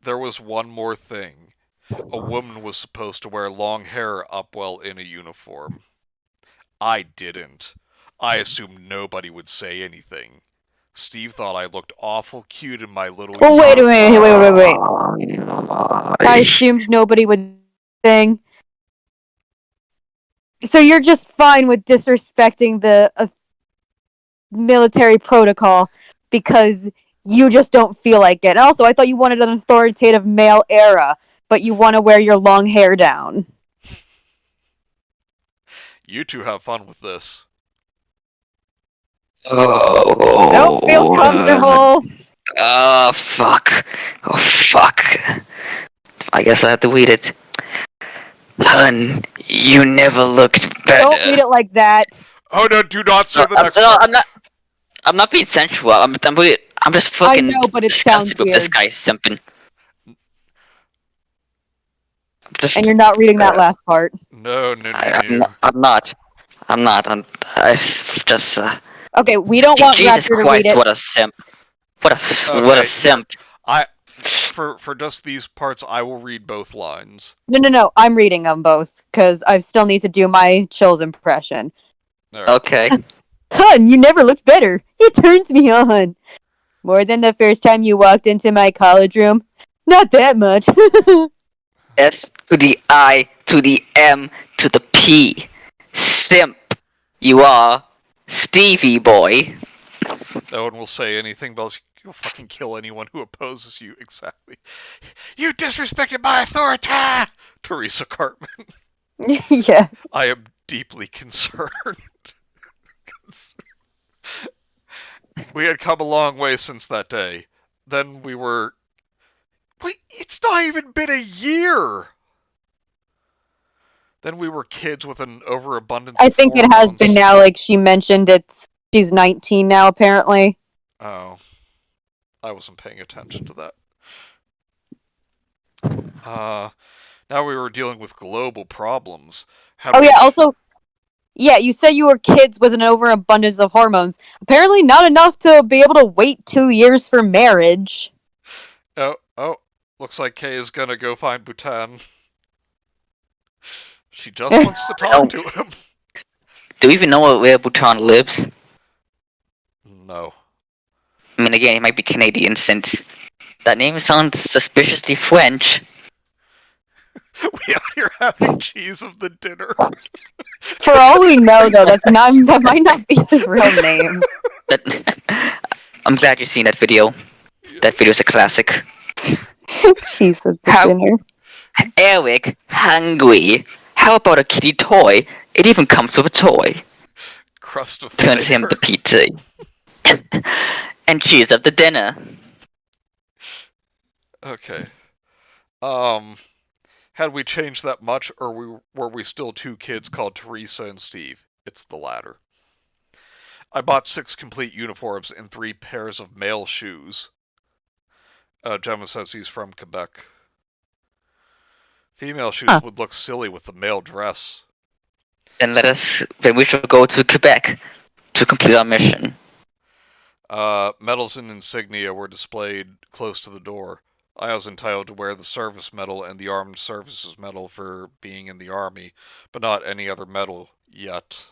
There was one more thing. A woman was supposed to wear long hair up well in a uniform. I didn't. I assumed nobody would say anything. Steve thought I looked awful cute in my little Oh, wait a uniform. minute. Wait. I assumed nobody would sing. So you're just fine with disrespecting the military protocol because you just don't feel like it. And also, I thought you wanted an authoritative male era, but you want to wear your long hair down. You two have fun with this. I don't feel comfortable. Oh, fuck. Oh, fuck. I guess I have to read it. Hun, you never looked better. Don't read it like that. Oh no, do not say the No, next no, part. I'm not being sensual. I'm just I fucking know, but it sounds disgusted with this weird. guy simping. And you're not reading that last part. No. I'm not. I just. Okay, we don't want Jesus Raptor to read Christ! it. What a simp! What Okay, a simp! for just these parts, I will read both lines. No. I'm reading them both because I still need to do my Chills impression. All right. Okay. Hun, you never looked better. It turns me on. More than the first time you walked into my college room. Not that much. S to the I to the M to the P. Simp. You are Stevie boy. No one will say anything, but you'll fucking kill anyone who opposes you. Exactly. You disrespected my authority, Theresa Cartman. Yes. I am deeply concerned. We had come a long way since that day. Then we were. Wait, it's not even been a year! Then we were kids with an overabundance I of think it has hormones. been now, like she mentioned, she's 19 now, apparently. Oh. I wasn't paying attention to that. Now we were dealing with global problems. Also, yeah, you said you were kids with an overabundance of hormones. Apparently not enough to be able to wait 2 years for marriage. Oh, looks like Kay is gonna go find Bhutan. She just wants to talk to him. Do you even know where Bhutan lives? No. I mean, again, he might be Canadian since that name sounds suspiciously French. We out here having cheese of the dinner. For all we know, though, that might not be his real name. I'm glad you've seen that video. That video's a classic. Cheese of the dinner. Eric, hungry. How about a kitty toy? It even comes with a toy. Crust of Turns him flavor. to pizza. And cheese of the dinner. Okay. Had we changed that much, or were we still two kids called Theresa and Steve? It's the latter. I bought 6 complete uniforms and 3 pairs of male shoes. Gemma says he's from Quebec. Female shoes would look silly with the male dress. Then we shall go to Quebec to complete our mission. Medals and insignia were displayed close to the door. I was entitled to wear the service medal and the armed services medal for being in the army, but not any other medal yet.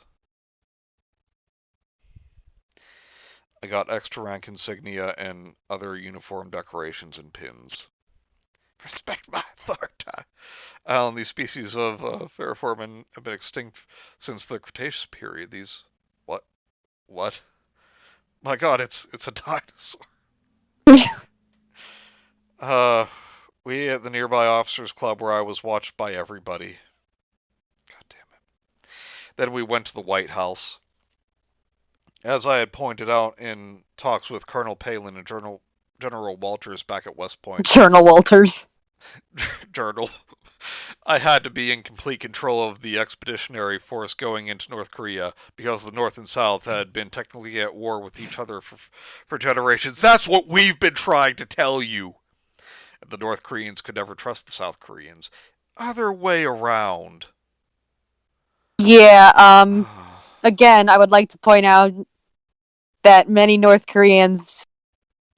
I got extra rank insignia and other uniform decorations and pins. Respect my authority. These species of ferroformin have been extinct since the Cretaceous period. These... What? My god, it's a dinosaur. We at the nearby officers' club where I was watched by everybody. God damn it. Then we went to the White House. As I had pointed out in talks with Colonel Palin and General Walters back at West Point. Colonel Walters. Journal. I had to be in complete control of the expeditionary force going into North Korea because the North and South had been technically at war with each other for generations. That's what we've been trying to tell you. The North Koreans could never trust the South Koreans. Other way around. Yeah, again, I would like to point out that many North Koreans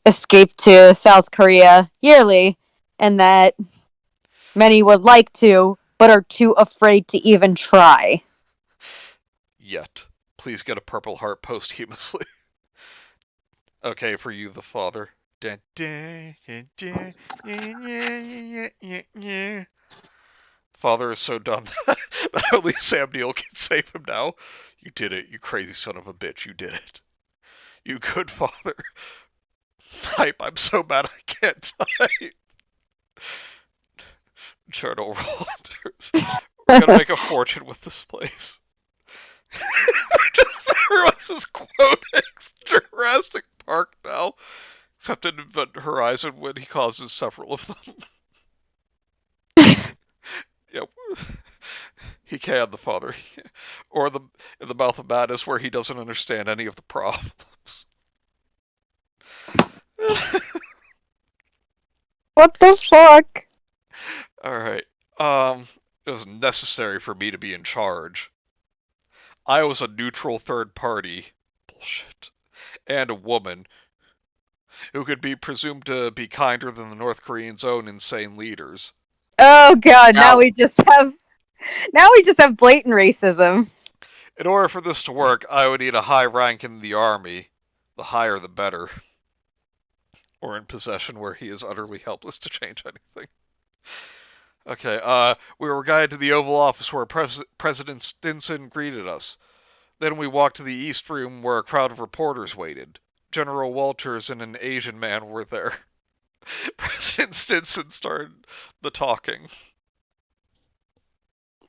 escape to South Korea yearly, and that many would like to, but are too afraid to even try. Yet. Please get a Purple Heart posthumously. Okay, for you, the father. Father is so dumb that only Sam Neill can save him now. You did it, you crazy son of a bitch. You did it. You good father. Type, I'm so mad I can't type. Journal Walters. We're gonna make a fortune with this place. Everyone's just quoting Jurassic Park now. Except in Event Horizon when he causes several of them. Yep. He can, the father. Or in the Mouth of Madness where he doesn't understand any of the problems. What the fuck? Alright. It was necessary for me to be in charge. I was a neutral third party. Bullshit. And a woman who could be presumed to be kinder than the North Koreans' own insane leaders. Oh god, now Now, we just have blatant racism. In order for this to work, I would need a high rank in the army. The higher the better. Or in possession where he is utterly helpless to change anything. Okay, we were guided to the Oval Office where President Stinson greeted us. Then we walked to the East Room where a crowd of reporters waited. General Walters and an Asian man were there. President Stinson started the talking.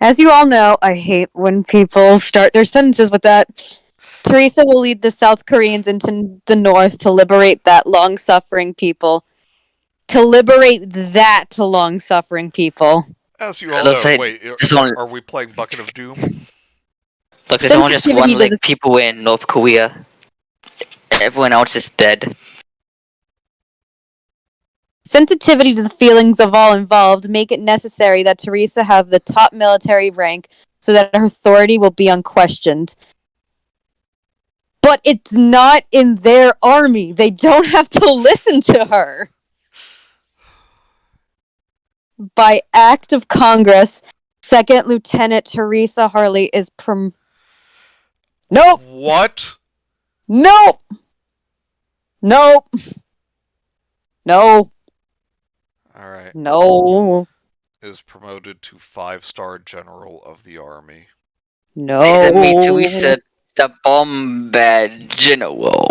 As you all know, I hate when people start their sentences with that. Theresa will lead the South Koreans into the North to liberate that long-suffering people. To liberate that long-suffering people. As you all looks know, like wait, there's only, are we playing Bucket of Doom? look, there's only just Sensitivity one to like the people in North Korea. Everyone else is dead. sensitivity to the feelings of all involved make it necessary that Theresa have the top military rank so that her authority will be unquestioned. But it's not in their army. They don't have to listen to her. By act of Congress, Second Lieutenant Theresa Harley is Nope! What? Nope! Nope! No. Alright. No. Is promoted to 5-star General of the Army. No. Isn't me Teresa the bomb general?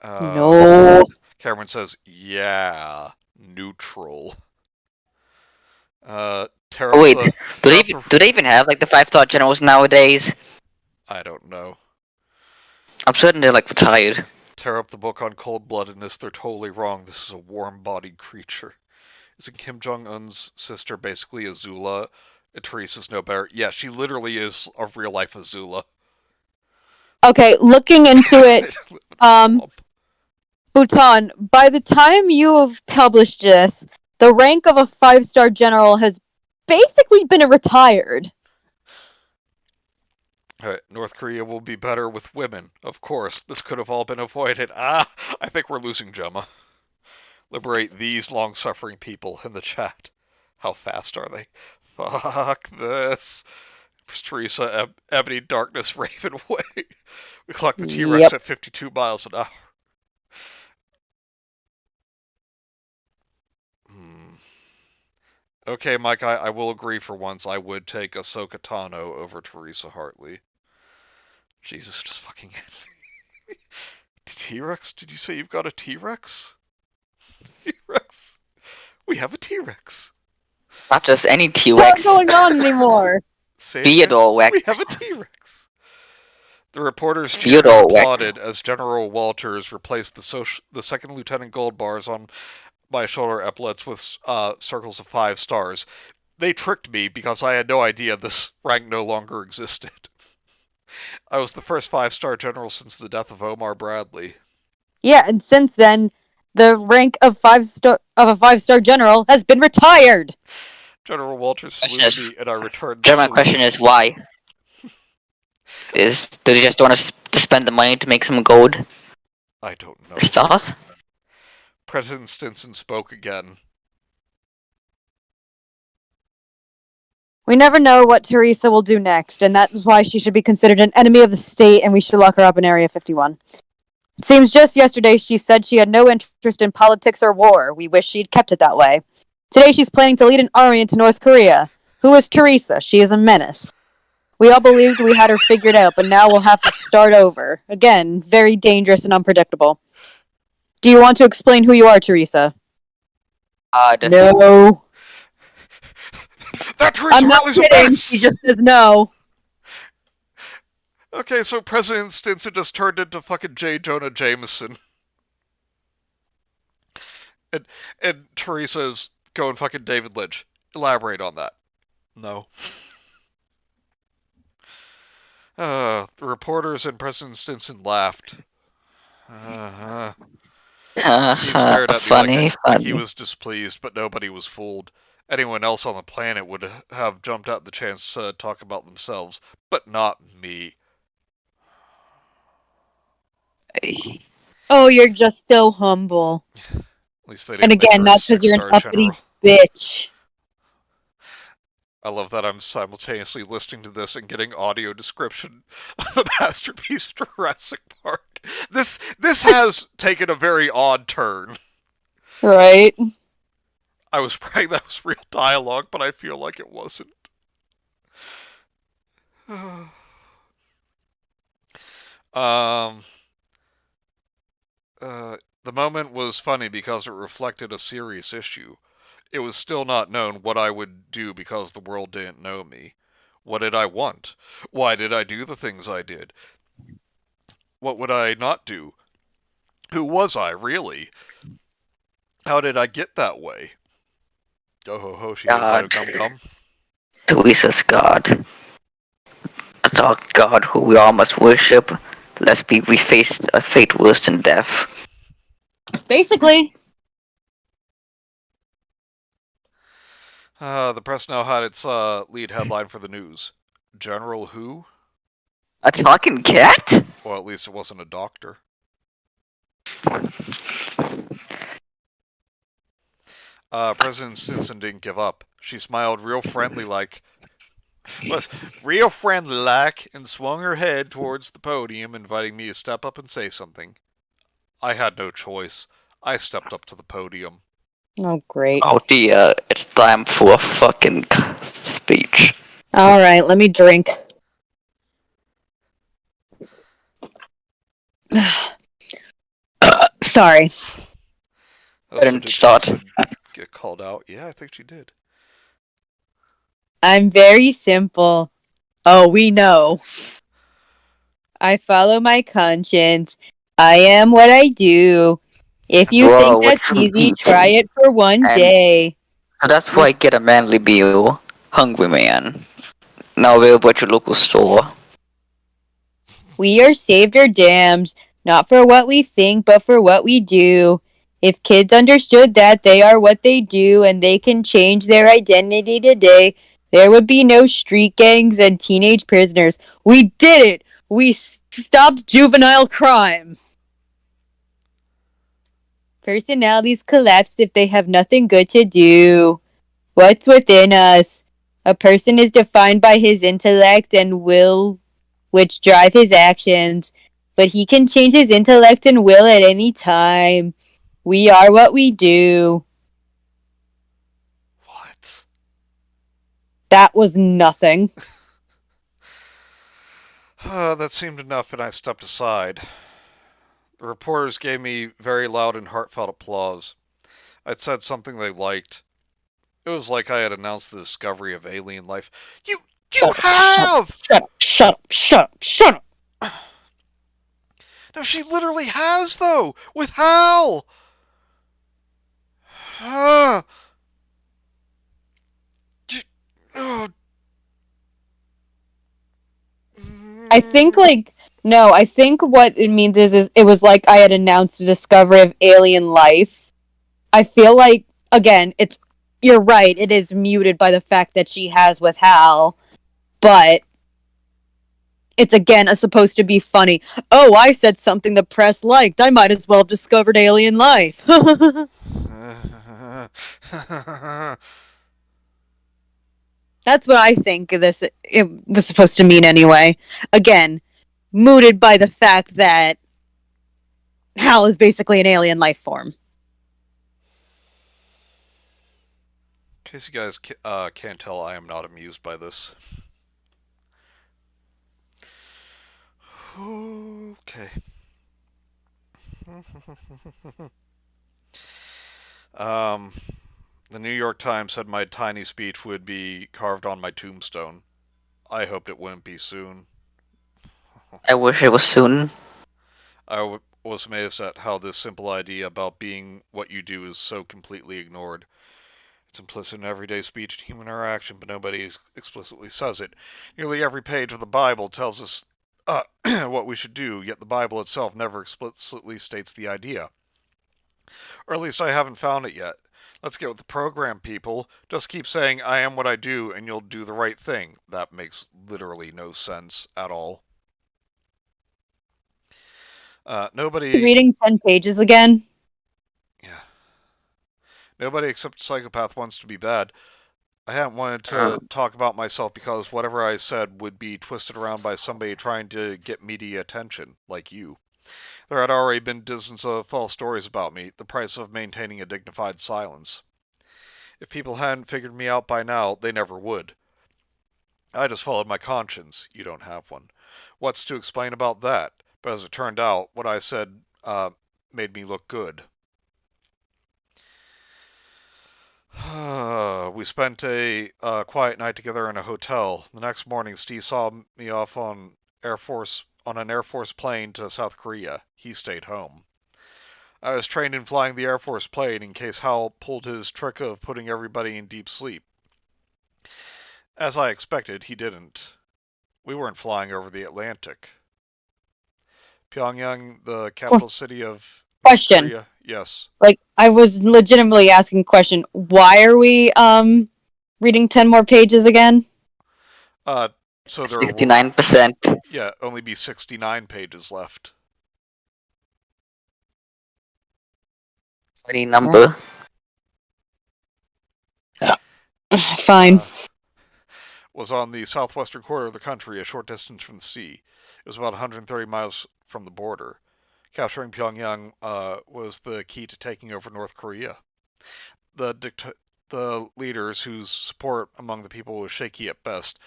No. Cameron says, yeah, neutral. Tear Oh up wait, the... do they even have like the 5-star generals nowadays? I don't know. I'm certain they're like retired. Tear up the book on cold-bloodedness, they're totally wrong. This is a warm-bodied creature. Isn't Kim Jong-un's sister basically Azula? And Teresa's no better. Yeah, she literally is a real-life Azula. Okay, looking into it, Bhutan, by the time you have published this, the rank of a 5-star general has basically been retired. North Korea will be better with women. Of course, this could have all been avoided. I think we're losing Gemma. Liberate these long-suffering people in the chat. How fast are they? Fuck this. Theresa, Ebony Darkness, Raven Way. We clocked the T-Rex at 52 miles an hour. Okay, Mike, I will agree for once. I would take Ahsoka Tano over Theresa Hartley. Jesus, just fucking T-Rex? Did you say you've got a T-Rex? T-Rex? We have a T-Rex. Not just any T-Rex. What's going on anymore? Theodore Rex. We have a T-Rex. The reporters cheered and applauded as General Walters replaced the second lieutenant gold bars on my shoulder epaulets with circles of 5 stars. They tricked me because I had no idea this rank no longer existed. I was the first 5-star general since the death of Omar Bradley. Yeah, and since then, the rank of a 5-star general has been retired. General Walters saluted me and I returned. My question is why? Do they just want to spend the money to make some gold? I don't know. Stars? President Stinson spoke again. We never know what Theresa will do next, and that's why she should be considered an enemy of the state, and we should lock her up in Area 51. Seems just yesterday she said she had no interest in politics or war. We wish she'd kept it that way. Today she's planning to lead an army into North Korea. Who is Theresa? She is a menace. We all believed we had her figured out, but now we'll have to start over. Again, very dangerous and unpredictable. Do you want to explain who you are, Theresa? No. That Theresa I'm not Riley's a kidding. menace! She just says no. Okay, so President Stinson just turned into fucking J. Jonah Jameson. And Teresa's going fucking David Lynch. Elaborate on that. No. The reporters and President Stinson laughed. Steve stared at me like he was displeased, but nobody was fooled. Anyone else on the planet would have jumped at the chance to talk about themselves, but not me. Oh, you're just so humble. At least they didn't And again, make her not because you're an six-star uppity general. bitch. I love that I'm simultaneously listening to this and getting audio description of the masterpiece Jurassic Park. This has taken a very odd turn. Right? I was praying that was real dialogue, but I feel like it wasn't. The moment was funny because it reflected a serious issue. It was still not known what I would do because the world didn't know me. What did I want? Why did I do the things I did? What would I not do? Who was I, really? How did I get that way? Oh ho ho, she ate a gum gum. Theresa's God. A dark God who we all must worship, lest we face a fate worse than death. Basically. The press now had its lead headline for the news. General who? A talking cat? Well, at least it wasn't a doctor. President Stinson didn't give up. She smiled real friendly like, and swung her head towards the podium, inviting me to step up and say something. I had no choice. I stepped up to the podium. Oh, great. Oh dear, it's time for a fucking speech. Alright, let me drink. Sorry. I didn't start. Get called out. Yeah, I think she did. I'm very simple. Oh, we know. I follow my conscience. I am what I do. If you think that's easy, try it for one day. So that's why I get a manly beer. Hungry man. Now available at your local store. We are saved or damned, not for what we think, but for what we do. If kids understood that they are what they do and they can change their identity today, there would be no street gangs and teenage prisoners. We did it! We stopped juvenile crime! Personalities collapse if they have nothing good to do. What's within us? A person is defined by his intellect and will, which drive his actions. But he can change his intellect and will at any time. We are what we do. What? That was nothing. That seemed enough, and I stepped aside. The reporters gave me very loud and heartfelt applause. I'd said something they liked. It was like I had announced the discovery of alien life. You have! Shut up. No, she literally has, though! With Hal! Oh. I think, I think what it means is it was like I had announced the discovery of alien life. I feel like, again, you're right, it is muted by the fact that she has with Hal, but it's, again, supposed to be funny. Oh, I said something the press liked. I might as well have discovered alien life. That's what I think it was supposed to mean anyway. Again, mooted by the fact that Hal is basically an alien life form. In case you guys can't tell, I am not amused by this. Okay. The New York Times said my tiny speech would be carved on my tombstone. I hoped it wouldn't be soon. I wish it was soon. I was amazed at how this simple idea about being what you do is so completely ignored. It's implicit in everyday speech and human interaction, but nobody explicitly says it. Nearly every page of the Bible tells us what we should do, yet the Bible itself never explicitly states the idea. Or at least I haven't found it yet. Let's get with the program, people. Just keep saying, I am what I do, and you'll do the right thing. That makes literally no sense at all. Nobody... Reading 10 pages again? Yeah. Nobody except Psychopath wants to be bad. I hadn't wanted to talk about myself because whatever I said would be twisted around by somebody trying to get media attention, like you. There had already been dozens of false stories about me, the price of maintaining a dignified silence. If people hadn't figured me out by now, they never would. I just followed my conscience. You don't have one. What's to explain about that? But as it turned out, what I said made me look good. We spent a quiet night together in a hotel. The next morning, Steve saw me off on an Air Force plane to South Korea. He stayed home. I was trained in flying the Air Force plane in case Hal pulled his trick of putting everybody in deep sleep. As I expected, he didn't. We weren't flying over the Atlantic. Pyongyang, the capital city of North Korea. Yes. Like, I was legitimately asking a question. Why are we reading 10 more pages again? So there 69%. Yeah, only be 69 pages left. Funny number. Fine. Was on the southwestern quarter of the country, a short distance from the sea. It was about 130 miles from the border. Capturing Pyongyang was the key to taking over North Korea. The leaders, whose support among the people was shaky at best,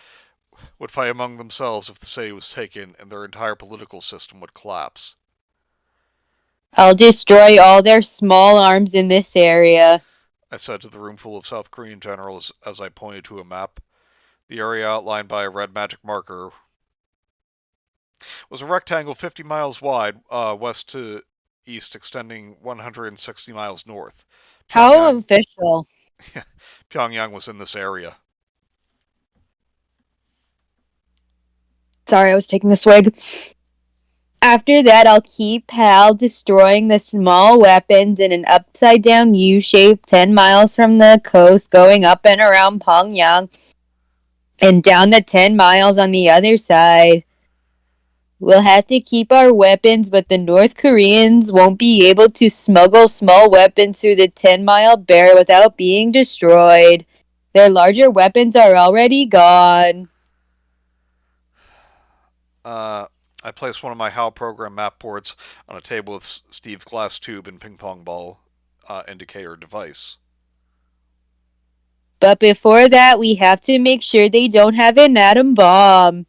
would fight among themselves if the city was taken, and their entire political system would collapse. I'll destroy all their small arms in this area, I said to the roomful of South Korean generals as I pointed to a map. The area outlined by a red magic marker was a rectangle 50 miles wide, west to east, extending 160 miles north. How official. Pyongyang was in this area. Sorry, I was taking a swig. After that, I'll keep Hal destroying the small weapons in an upside-down U-shape 10 miles from the coast, going up and around Pyongyang, and down the 10 miles on the other side. We'll have to keep our weapons, but the North Koreans won't be able to smuggle small weapons through the 10-mile barrier without being destroyed. Their larger weapons are already gone. I placed one of my HAL program map boards on a table with Steve's glass tube and ping pong ball indicator device. But before that, we have to make sure they don't have an atom bomb.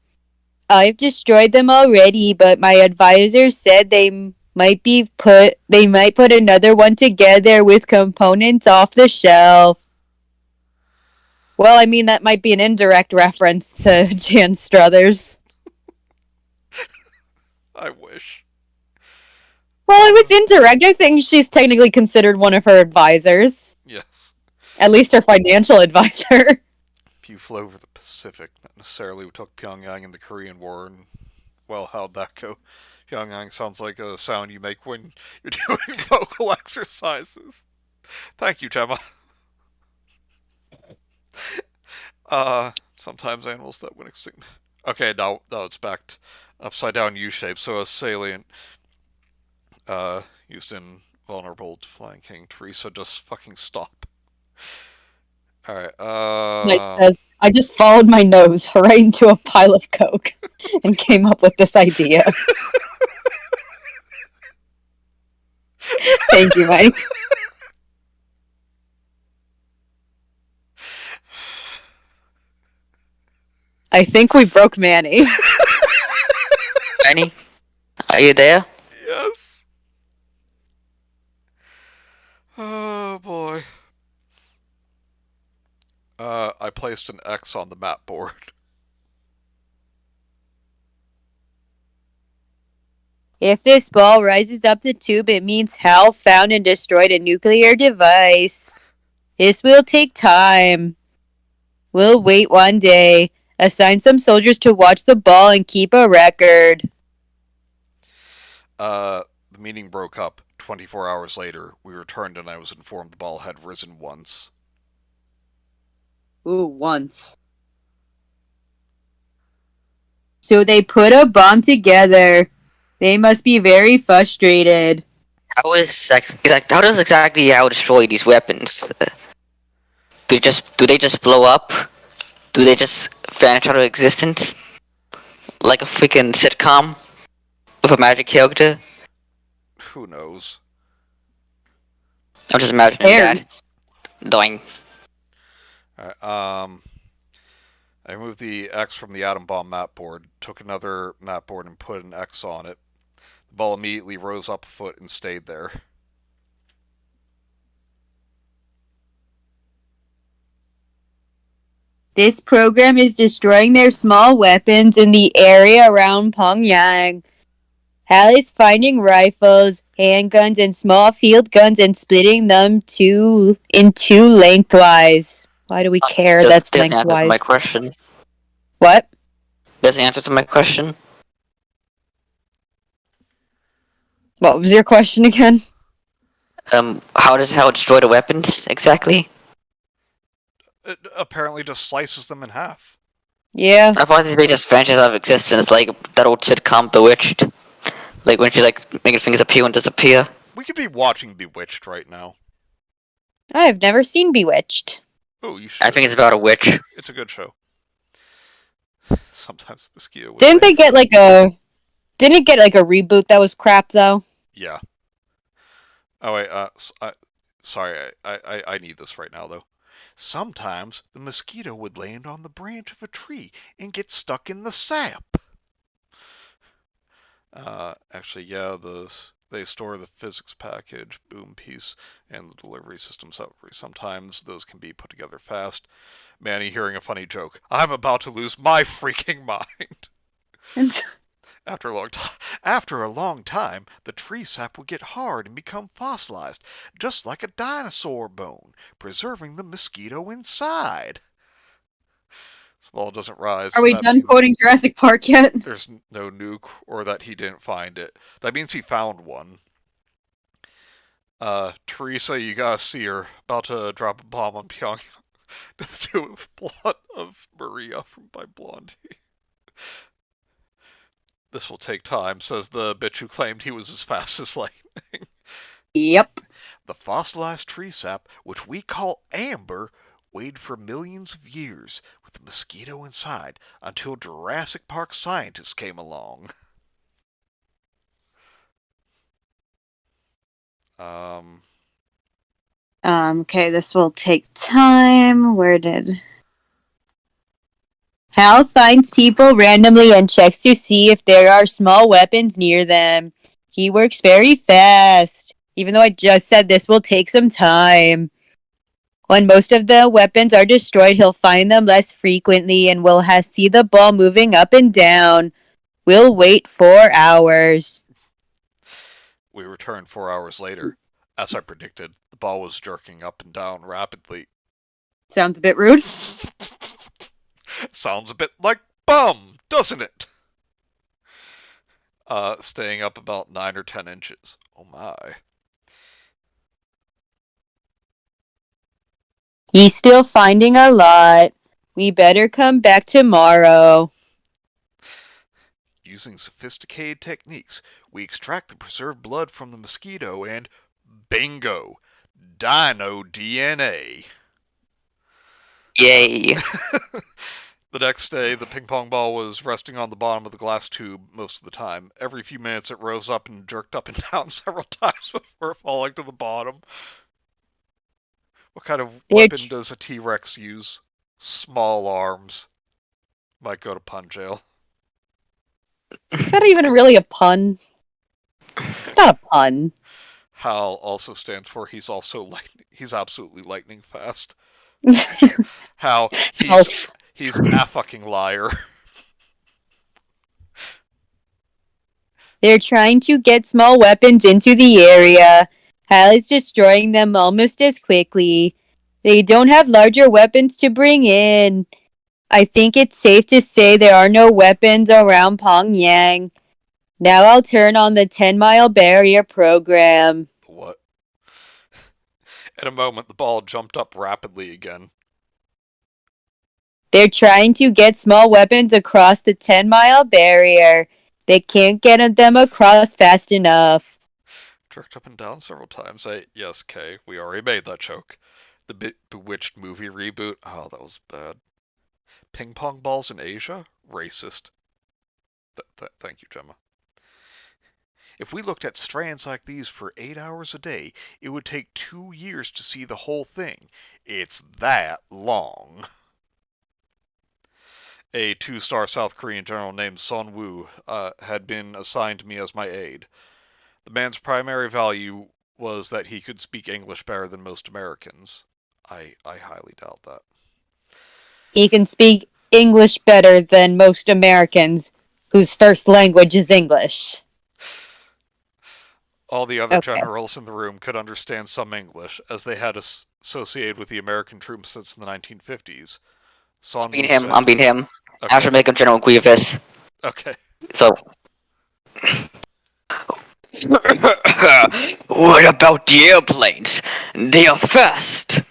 I've destroyed them already, but my advisor said they might put another one together with components off the shelf. Well, I mean, that might be an indirect reference to Jan Struthers. I wish. Well, it was indirect. I think she's technically considered one of her advisors. Yes. At least her financial advisor. Few flew over the Pacific, not necessarily took Pyongyang in the Korean War, and, well, how'd that go? Pyongyang sounds like a sound you make when you're doing vocal exercises. Thank you, Gemma. Sometimes animals that went extinct. Okay, now it's back to upside down U shape, so a salient used in vulnerable to Flying King. Theresa, just fucking stop. Alright, I just followed my nose right into a pile of coke and came up with this idea. Thank you, Mike. I think we broke Manny. Manny, are you there? Yes. Oh boy. I placed an X on the map board. If this ball rises up the tube, it means Hal found and destroyed a nuclear device. This will take time. We'll wait one day. Assign some soldiers to watch the ball and keep a record. The meeting broke up. 24 hours later, we returned and I was informed the ball had risen once. Ooh, once. So they put a bomb together. They must be very frustrated. How does exactly how destroy these weapons? Do they just blow up? Do they just vanish out of existence like a freaking sitcom with a magic character? Who knows? I'm just imagining that. Pairs. Doing. Alright, I moved the X from the atom bomb map board, took another map board and put an X on it. The ball immediately rose up a foot and stayed there. This program is destroying their small weapons in the area around Pyongyang. Hal is finding rifles, handguns, and small field guns and splitting them in two lengthwise. Why do we care? That's There's the answer to my lengthwise. question. What? There's the answer to my question. What was your question again? How does Hal destroy the weapons exactly? It apparently just slices them in half. Yeah. I thought they just vanish out of existence like that old sitcom Bewitched. Like when she like making things appear and disappear. We could be watching Bewitched right now. I've never seen Bewitched. Oh, you should. I think it's about a witch. It's a good show. Sometimes the mosquito would Didn't lay. they get like a... Didn't it get like a reboot that was crap, though? Yeah. Oh wait. Sorry. I need this right now though. Sometimes the mosquito would land on the branch of a tree and get stuck in the sap. Actually, yeah, they store the physics package, boom piece, and the delivery system separately. Sometimes those can be put together fast. Manny hearing a funny joke. I'm about to lose my freaking mind. After a long time, the tree sap would get hard and become fossilized, just like a dinosaur bone, preserving the mosquito inside. This ball doesn't rise. Are we That done means quoting Jurassic Park yet? there's no nuke or that he didn't find it. That means he found one. Theresa, you gotta see her. About to drop a bomb on Pyongyang. To do with plot of Maria from by Blondie. This will take time, says the bitch who claimed he was as fast as lightning. Yep. The fossilized tree sap, which we call amber, waited for millions of years with the mosquito inside until Jurassic Park scientists came along. Okay, this will take time. Where did... Hal finds people randomly and checks to see if there are small weapons near them. He works very fast, even though I just said this will take some time. When most of the weapons are destroyed, he'll find them less frequently and will see the ball moving up and down. We'll wait 4 hours. We returned 4 hours later. As I predicted, the ball was jerking up and down rapidly. Sounds a bit rude. Sounds a bit like bum, doesn't it? Staying up about 9 or 10 inches. Oh my. He's still finding a lot. We better come back tomorrow. Using sophisticated techniques, we extract the preserved blood from the mosquito and bingo! Dino DNA. Yay. The next day, the ping pong ball was resting on the bottom of the glass tube most of the time. Every few minutes, it rose up and jerked up and down several times before falling to the bottom. What kind of weapon does a T-Rex use? Small arms. Might go to pun jail. Is that even really a pun? It's not a pun. HAL also stands for he's absolutely lightning fast. HAL, he's a fucking liar. They're trying to get small weapons into the area. HAL is destroying them almost as quickly. They don't have larger weapons to bring in. I think it's safe to say there are no weapons around Pyongyang. Now I'll turn on the 10-mile barrier program. What? In a moment, the ball jumped up rapidly again. They're trying to get small weapons across the 10-mile barrier. They can't get them across fast enough. Jerked up and down several times. Yes, Kay, we already made that joke. The Bewitched movie reboot. Oh, that was bad. Ping pong balls in Asia? Racist. Thank you, Gemma. If we looked at strands like these for 8 hours a day, it would take 2 years to see the whole thing. It's that long. A 2-star South Korean general named Son Woo had been assigned to me as my aide. The man's primary value was that he could speak English better than most Americans. I highly doubt that. He can speak English better than most Americans whose first language is English. All the other generals in the room could understand some English, as they had associated with the American troops since the 1950s. I'm being him. Okay. I have to make him General Grievous. Okay. So. What about the airplanes? They are fast.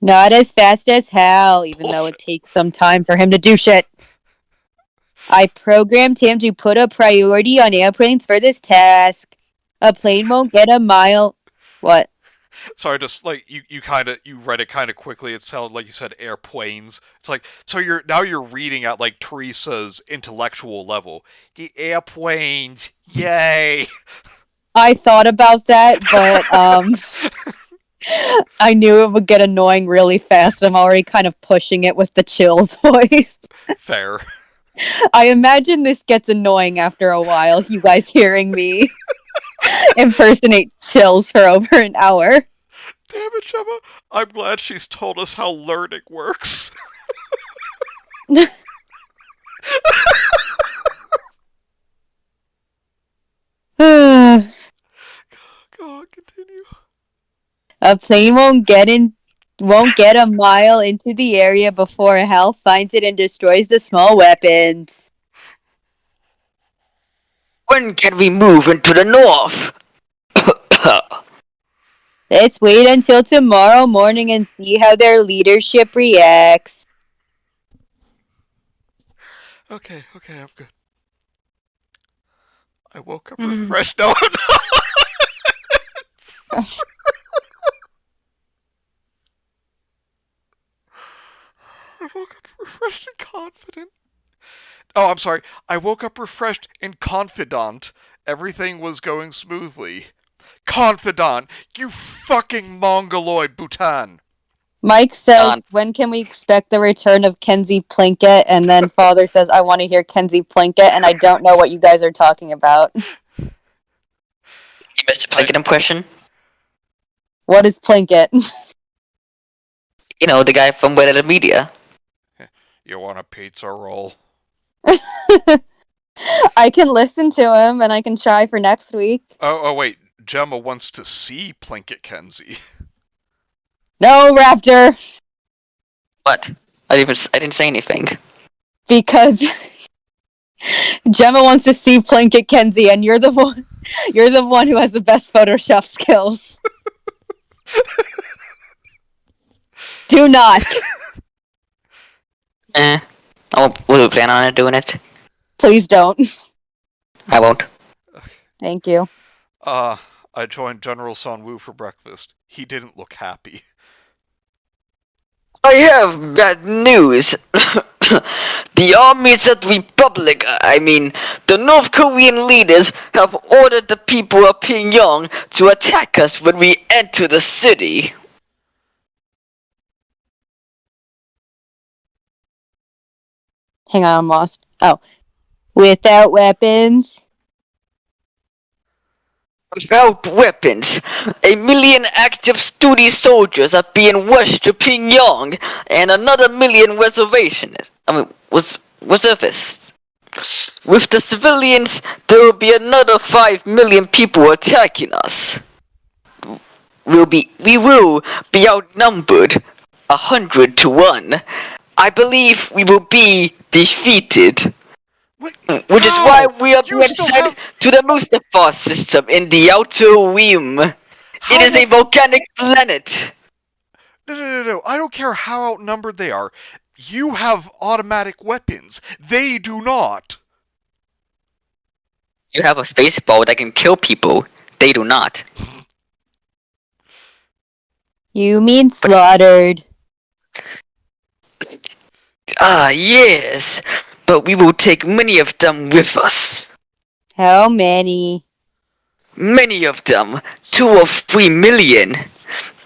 Not as fast as HAL, even though it takes some time for him to do shit. I programmed him to put a priority on airplanes for this task. A plane won't get a mile. What? Sorry, just like you read it kind of quickly. It sounded like you said airplanes. It's like so you're reading at like Teresa's intellectual level. The airplanes, yay! I thought about that, but I knew it would get annoying really fast. I'm already kind of pushing it with the Chills voice. Fair. I imagine this gets annoying after a while. You guys hearing me impersonate Chills for over an hour. Damn it, Gemma. I'm glad she's told us how learning works. Go on, continue. A plane won't get a mile into the area before HAL finds it and destroys the small weapons. When can we move into the north? Let's wait until tomorrow morning and see how their leadership reacts. Okay, I'm good. I woke up refreshed. No. I woke up refreshed and confident. Oh, I'm sorry. I woke up refreshed and confident. Everything was going smoothly. Confidant, you fucking mongoloid Bhutan. Mike says, when can we expect the return of Kenzie Plinkett? And then Father says, I want to hear Kenzie Plinkett, and I don't know what you guys are talking about. You missed a Plinkett impression? What is Plinkett? You know, the guy from Wet at Media. You want a pizza roll? I can listen to him, and I can try for next week. Oh, wait. Gemma wants to see Plinkett Kenzie. No, Raptor! What? I didn't say anything. Because Gemma wants to see Plinkett Kenzie, and you're the one who has the best Photoshop skills. Do not. Oh, will we plan on doing it? Please don't. I won't. Thank you. I joined General Son Woo for breakfast. He didn't look happy. I have bad news. The armies of the Republic, the North Korean leaders have ordered the people of Pyongyang to attack us when we enter the city. Hang on, I'm lost. Oh. Without weapons? Without weapons, 1,000,000 active duty soldiers are being rushed to Pyongyang, and another 1,000,000 reservists. With the civilians, there will be another 5,000,000 people attacking us. We will be outnumbered 100-1. I believe we will be defeated. Which is why we are being sent to the Mustafar system in the Outer Rim. It is a volcanic planet. No. I don't care how outnumbered they are. You have automatic weapons. They do not. You have a space ball that can kill people. They do not. You mean slaughtered. Ah, yes. But we will take many of them with us. How many? Many of them. 2 or 3 million.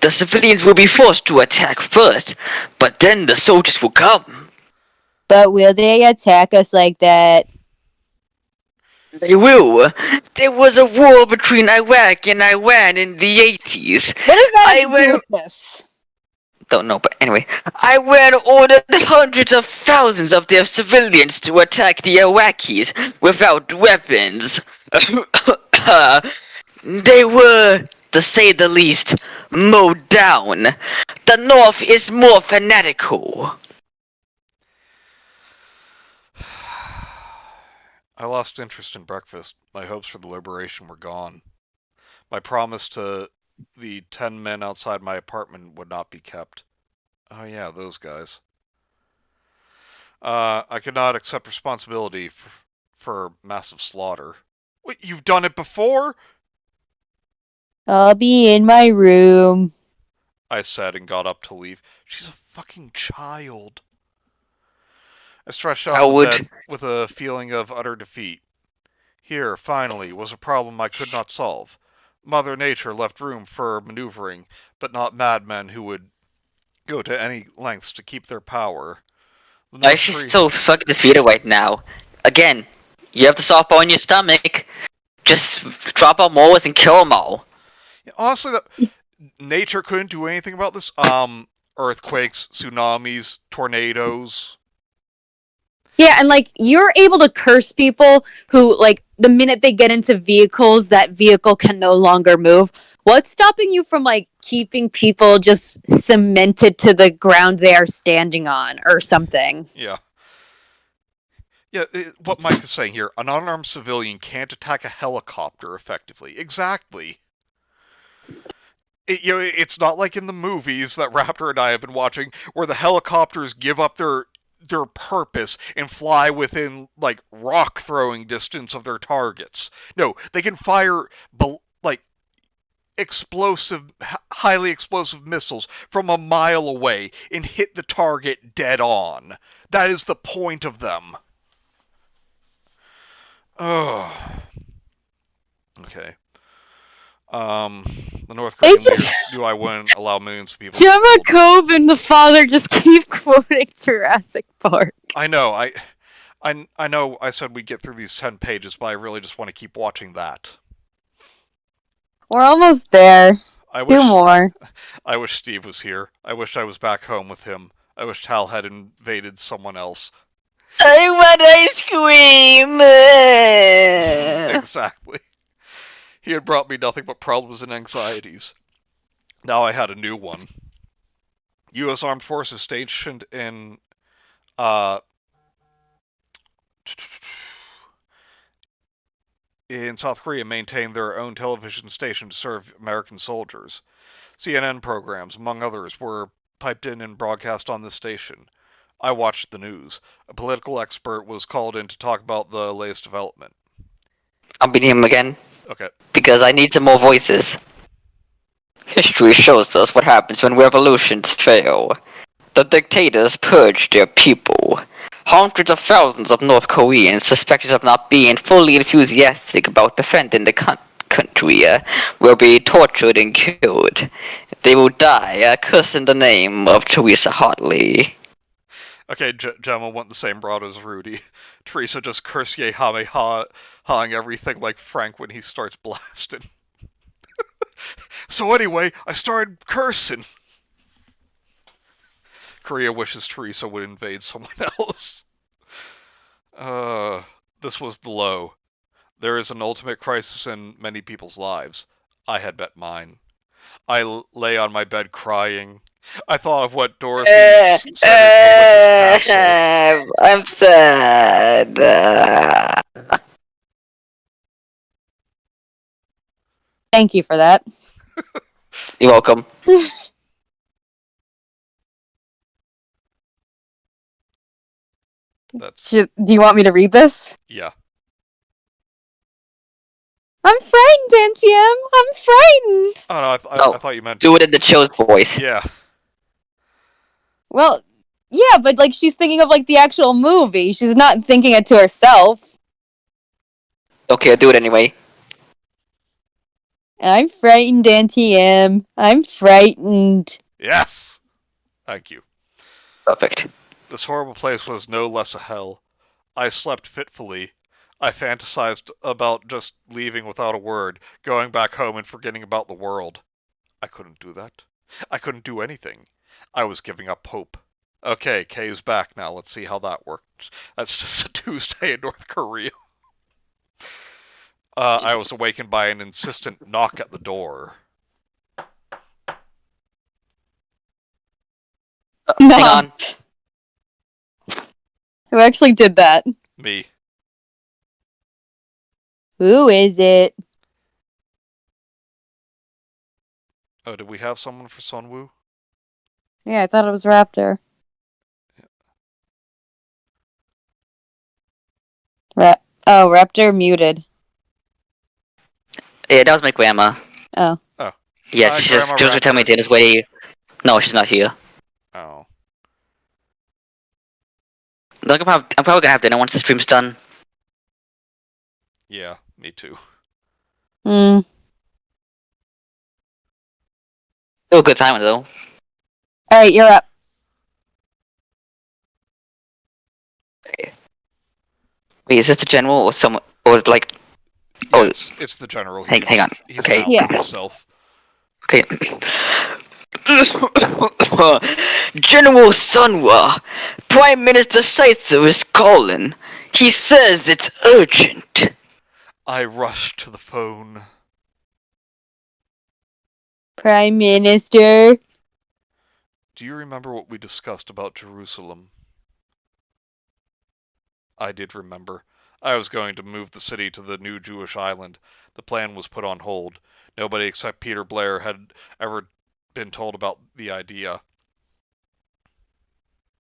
The civilians will be forced to attack first, but then the soldiers will come. But will they attack us like that? They will. There was a war between Iraq and Iran in the 80s. What does that have to do with this? Don't know, but anyway. Iran ordered hundreds of thousands of their civilians to attack the Iraqis without weapons. They were, to say the least, mowed down. The North is more fanatical. I lost interest in breakfast. My hopes for the liberation were gone. My promise to the 10 men outside my apartment would not be kept. Oh yeah, those guys. I could not accept responsibility for massive slaughter. Wait, you've done it before? I'll be in my room, I said and got up to leave. She's a fucking child. I stretched out of bed with a feeling of utter defeat. Here, finally, was a problem I could not solve. Mother Nature left room for maneuvering, but not madmen who would go to any lengths to keep their power. Why is she so fucking defeated right now? Again, you have the softball in your stomach. Just drop out molars and kill them all. Yeah, honestly, nature couldn't do anything about this. Earthquakes, tsunamis, tornadoes. Yeah, and like you're able to curse people who, like, the minute they get into vehicles, that vehicle can no longer move. What's stopping you from like keeping people just cemented to the ground they are standing on or something? Yeah. Yeah, what Mike is saying here, an unarmed civilian can't attack a helicopter effectively. Exactly. It's not like in the movies that Raptor and I have been watching, where the helicopters give up their purpose and fly within, like, rock throwing distance of their targets. No, they can fire, like, highly explosive missiles from a mile away and hit the target dead on. That is the point of them. Oh. Okay. The North Korean leaders knew I wouldn't allow millions of people. Gemma Cove and the father just keep quoting Jurassic Park. I know. I know. I said we'd get through these 10 pages, but I really just want to keep watching that. We're almost there. Two more. I wish Steve was here. I wish I was back home with him. I wish Hal had invaded someone else. I want ice cream! Exactly. He had brought me nothing but problems and anxieties. Now I had a new one. U.S. Armed Forces stationed in South Korea maintained their own television station to serve American soldiers. CNN programs, among others, were piped in and broadcast on this station. I watched the news. A political expert was called in to talk about the latest development. I'll beat him again. Okay. Because I need some more voices. History shows us what happens when revolutions fail. The dictators purge their people. Hundreds of thousands of North Koreans suspected of not being fully enthusiastic about defending the country will be tortured and killed. They will die cursing the name of Theresa Hartley. Okay, Gemma went the same route as Rudy. Teresa just Kamehameha-ing everything like Frank when he starts blasting. So anyway, I started cursing. Korea wishes Teresa would invade someone else. This was the low. There is an ultimate crisis in many people's lives. I had bet mine. I lay on my bed crying. I thought of what Dorothy said at the witch's castle. I'm sad. Thank you for that. You're welcome. Do you want me to read this? Yeah. I'm frightened, Auntie Em. I'm frightened. Oh no, I thought you meant do it in the chill's voice. Yeah. Well, yeah, but like she's thinking of like the actual movie. She's not thinking it to herself. Okay, I'll do it anyway. I'm frightened, Auntie Em. I'm frightened. Yes. Thank you. Perfect. This horrible place was no less a hell. I slept fitfully. I fantasized about just leaving without a word, going back home and forgetting about the world. I couldn't do that. I couldn't do anything. I was giving up hope. Okay, Kay's back now. Let's see how that works. That's just a Tuesday in North Korea. I was awakened by an insistent knock at the door. Hang on. Who actually did that? Me. Who is it? Oh, did we have someone for Sunwoo? Yeah, I thought it was Raptor. Raptor muted. Yeah, that was my grandma. Oh. Oh. Yeah, she just telling me dinner's waiting. No, she's not here. Oh. I'm probably gonna have dinner once the stream's done. Yeah, me too. Hmm. Still a good time though. Alright, you're up. Okay. Wait, is this the general or someone or like? Yeah, it's the general. Hang on. He's Okay. Yeah. Himself. Okay. General Sunwa, Prime Minister Shaitsu is calling. He says it's urgent. I rushed to the phone. Prime Minister. Do you remember what we discussed about Jerusalem? I did remember. I was going to move the city to the new Jewish island. The plan was put on hold. Nobody except Peter Blair had ever been told about the idea.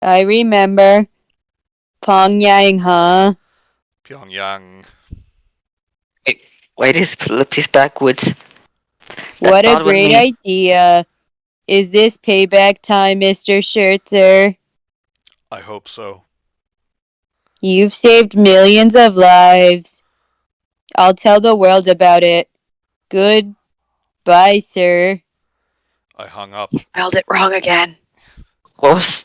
I remember. Pyongyang, huh? Pyongyang. Wait, he's flipped his backwards. What a great idea. Is this payback time, Mr. Scherzer? I hope so. You've saved millions of lives. I'll tell the world about it. Goodbye, sir. I hung up. You spelled it wrong again. What was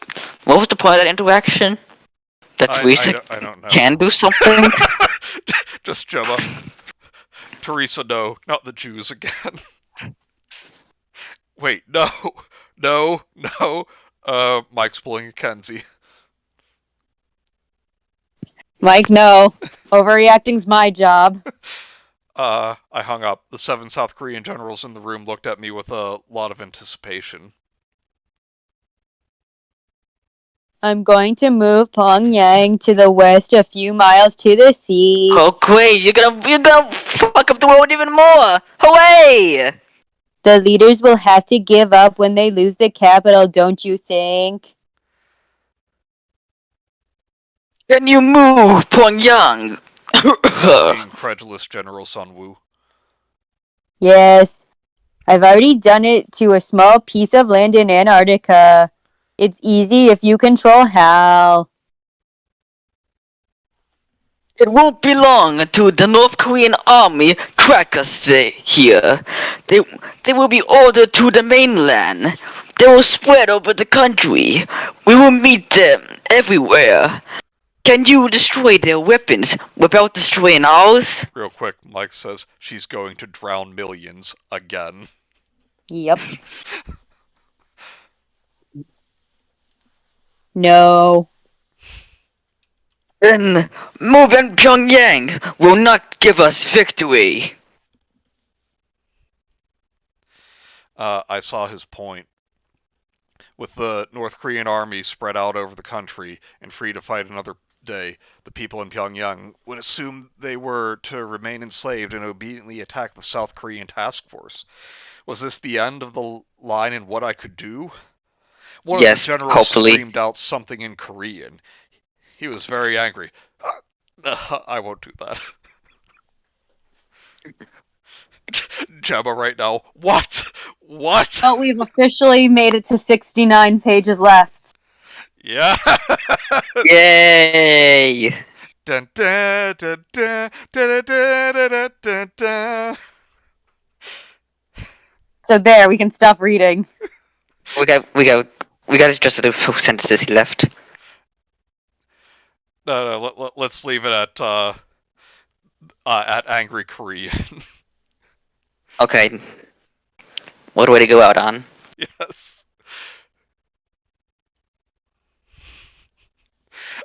the point of that interaction? That Teresa I don't know. can do something? Just Gemma. Teresa, no, not the Jews again. Wait, no. Mike's pulling a Kenzie. Mike, no. Overreacting's my job. I hung up. The 7 South Korean generals in the room looked at me with a lot of anticipation. I'm going to move Pyongyang to the west a few miles to the sea. Oh great, you're gonna fuck up the world even more! Hooray! The leaders will have to give up when they lose the capital, don't you think? Can you move, Pyongyang? The incredulous General Sunwoo. Yes. I've already done it to a small piece of land in Antarctica. It's easy if you control Hal. It won't be long until the North Korean army track us here. They, they will be ordered to the mainland. They will spread over the country. We will meet them everywhere. Can you destroy their weapons without destroying ours? Real quick, Mike says she's going to drown millions again. Yep. No. Then move and Pyongyang will not give us victory. I saw his point. With the North Korean army spread out over the country and free to fight another day, the people in Pyongyang would assume they were to remain enslaved and obediently attack the South Korean task force. Was this the end of the line in what I could do? One of the Yes, generals hopefully. screamed out something in Korean. He was very angry. I won't do that. Gemma right now. What? What? But we've officially made it to 69 pages left. Yeah. Yay! Dun, dun, dun, dun, dun, dun, dun, dun, dun. So there, we can stop reading. We got just a few sentences left. No, let's leave it at angry Korean. Okay. What way to go out on? Yes.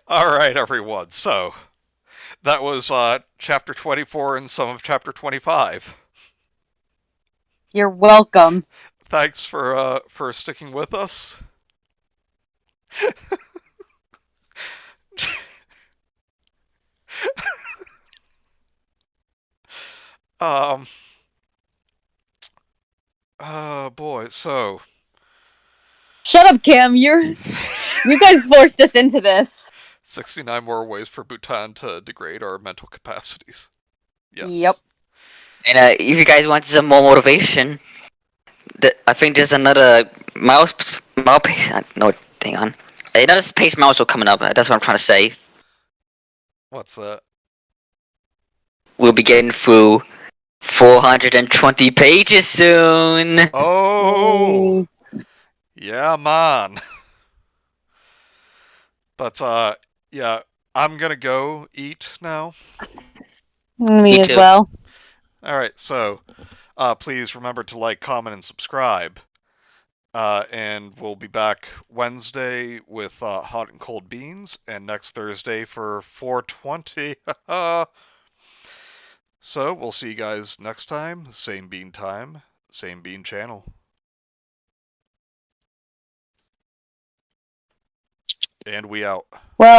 All right, everyone. So that was chapter 24 and some of chapter 25. You're welcome. Thanks for sticking with us. Oh boy. So. Shut up, Cam. You guys forced us into this. 69 more ways for Bhutan to degrade our mental capacities. Yes. Yep. And if you guys want some more motivation, I think there's another mouse page. No, hang on. Another page mouse coming up. That's what I'm trying to say. What's that? We'll be getting through 420 pages soon. Oh! Yeah, man. But, yeah, I'm gonna go eat now. Me as too. well. Alright, so, please remember to like, comment, and subscribe. And we'll be back Wednesday with Hot and Cold Beans, and next Thursday for 420. So, we'll see you guys next time. Same bean time, same bean channel. And we out. Well.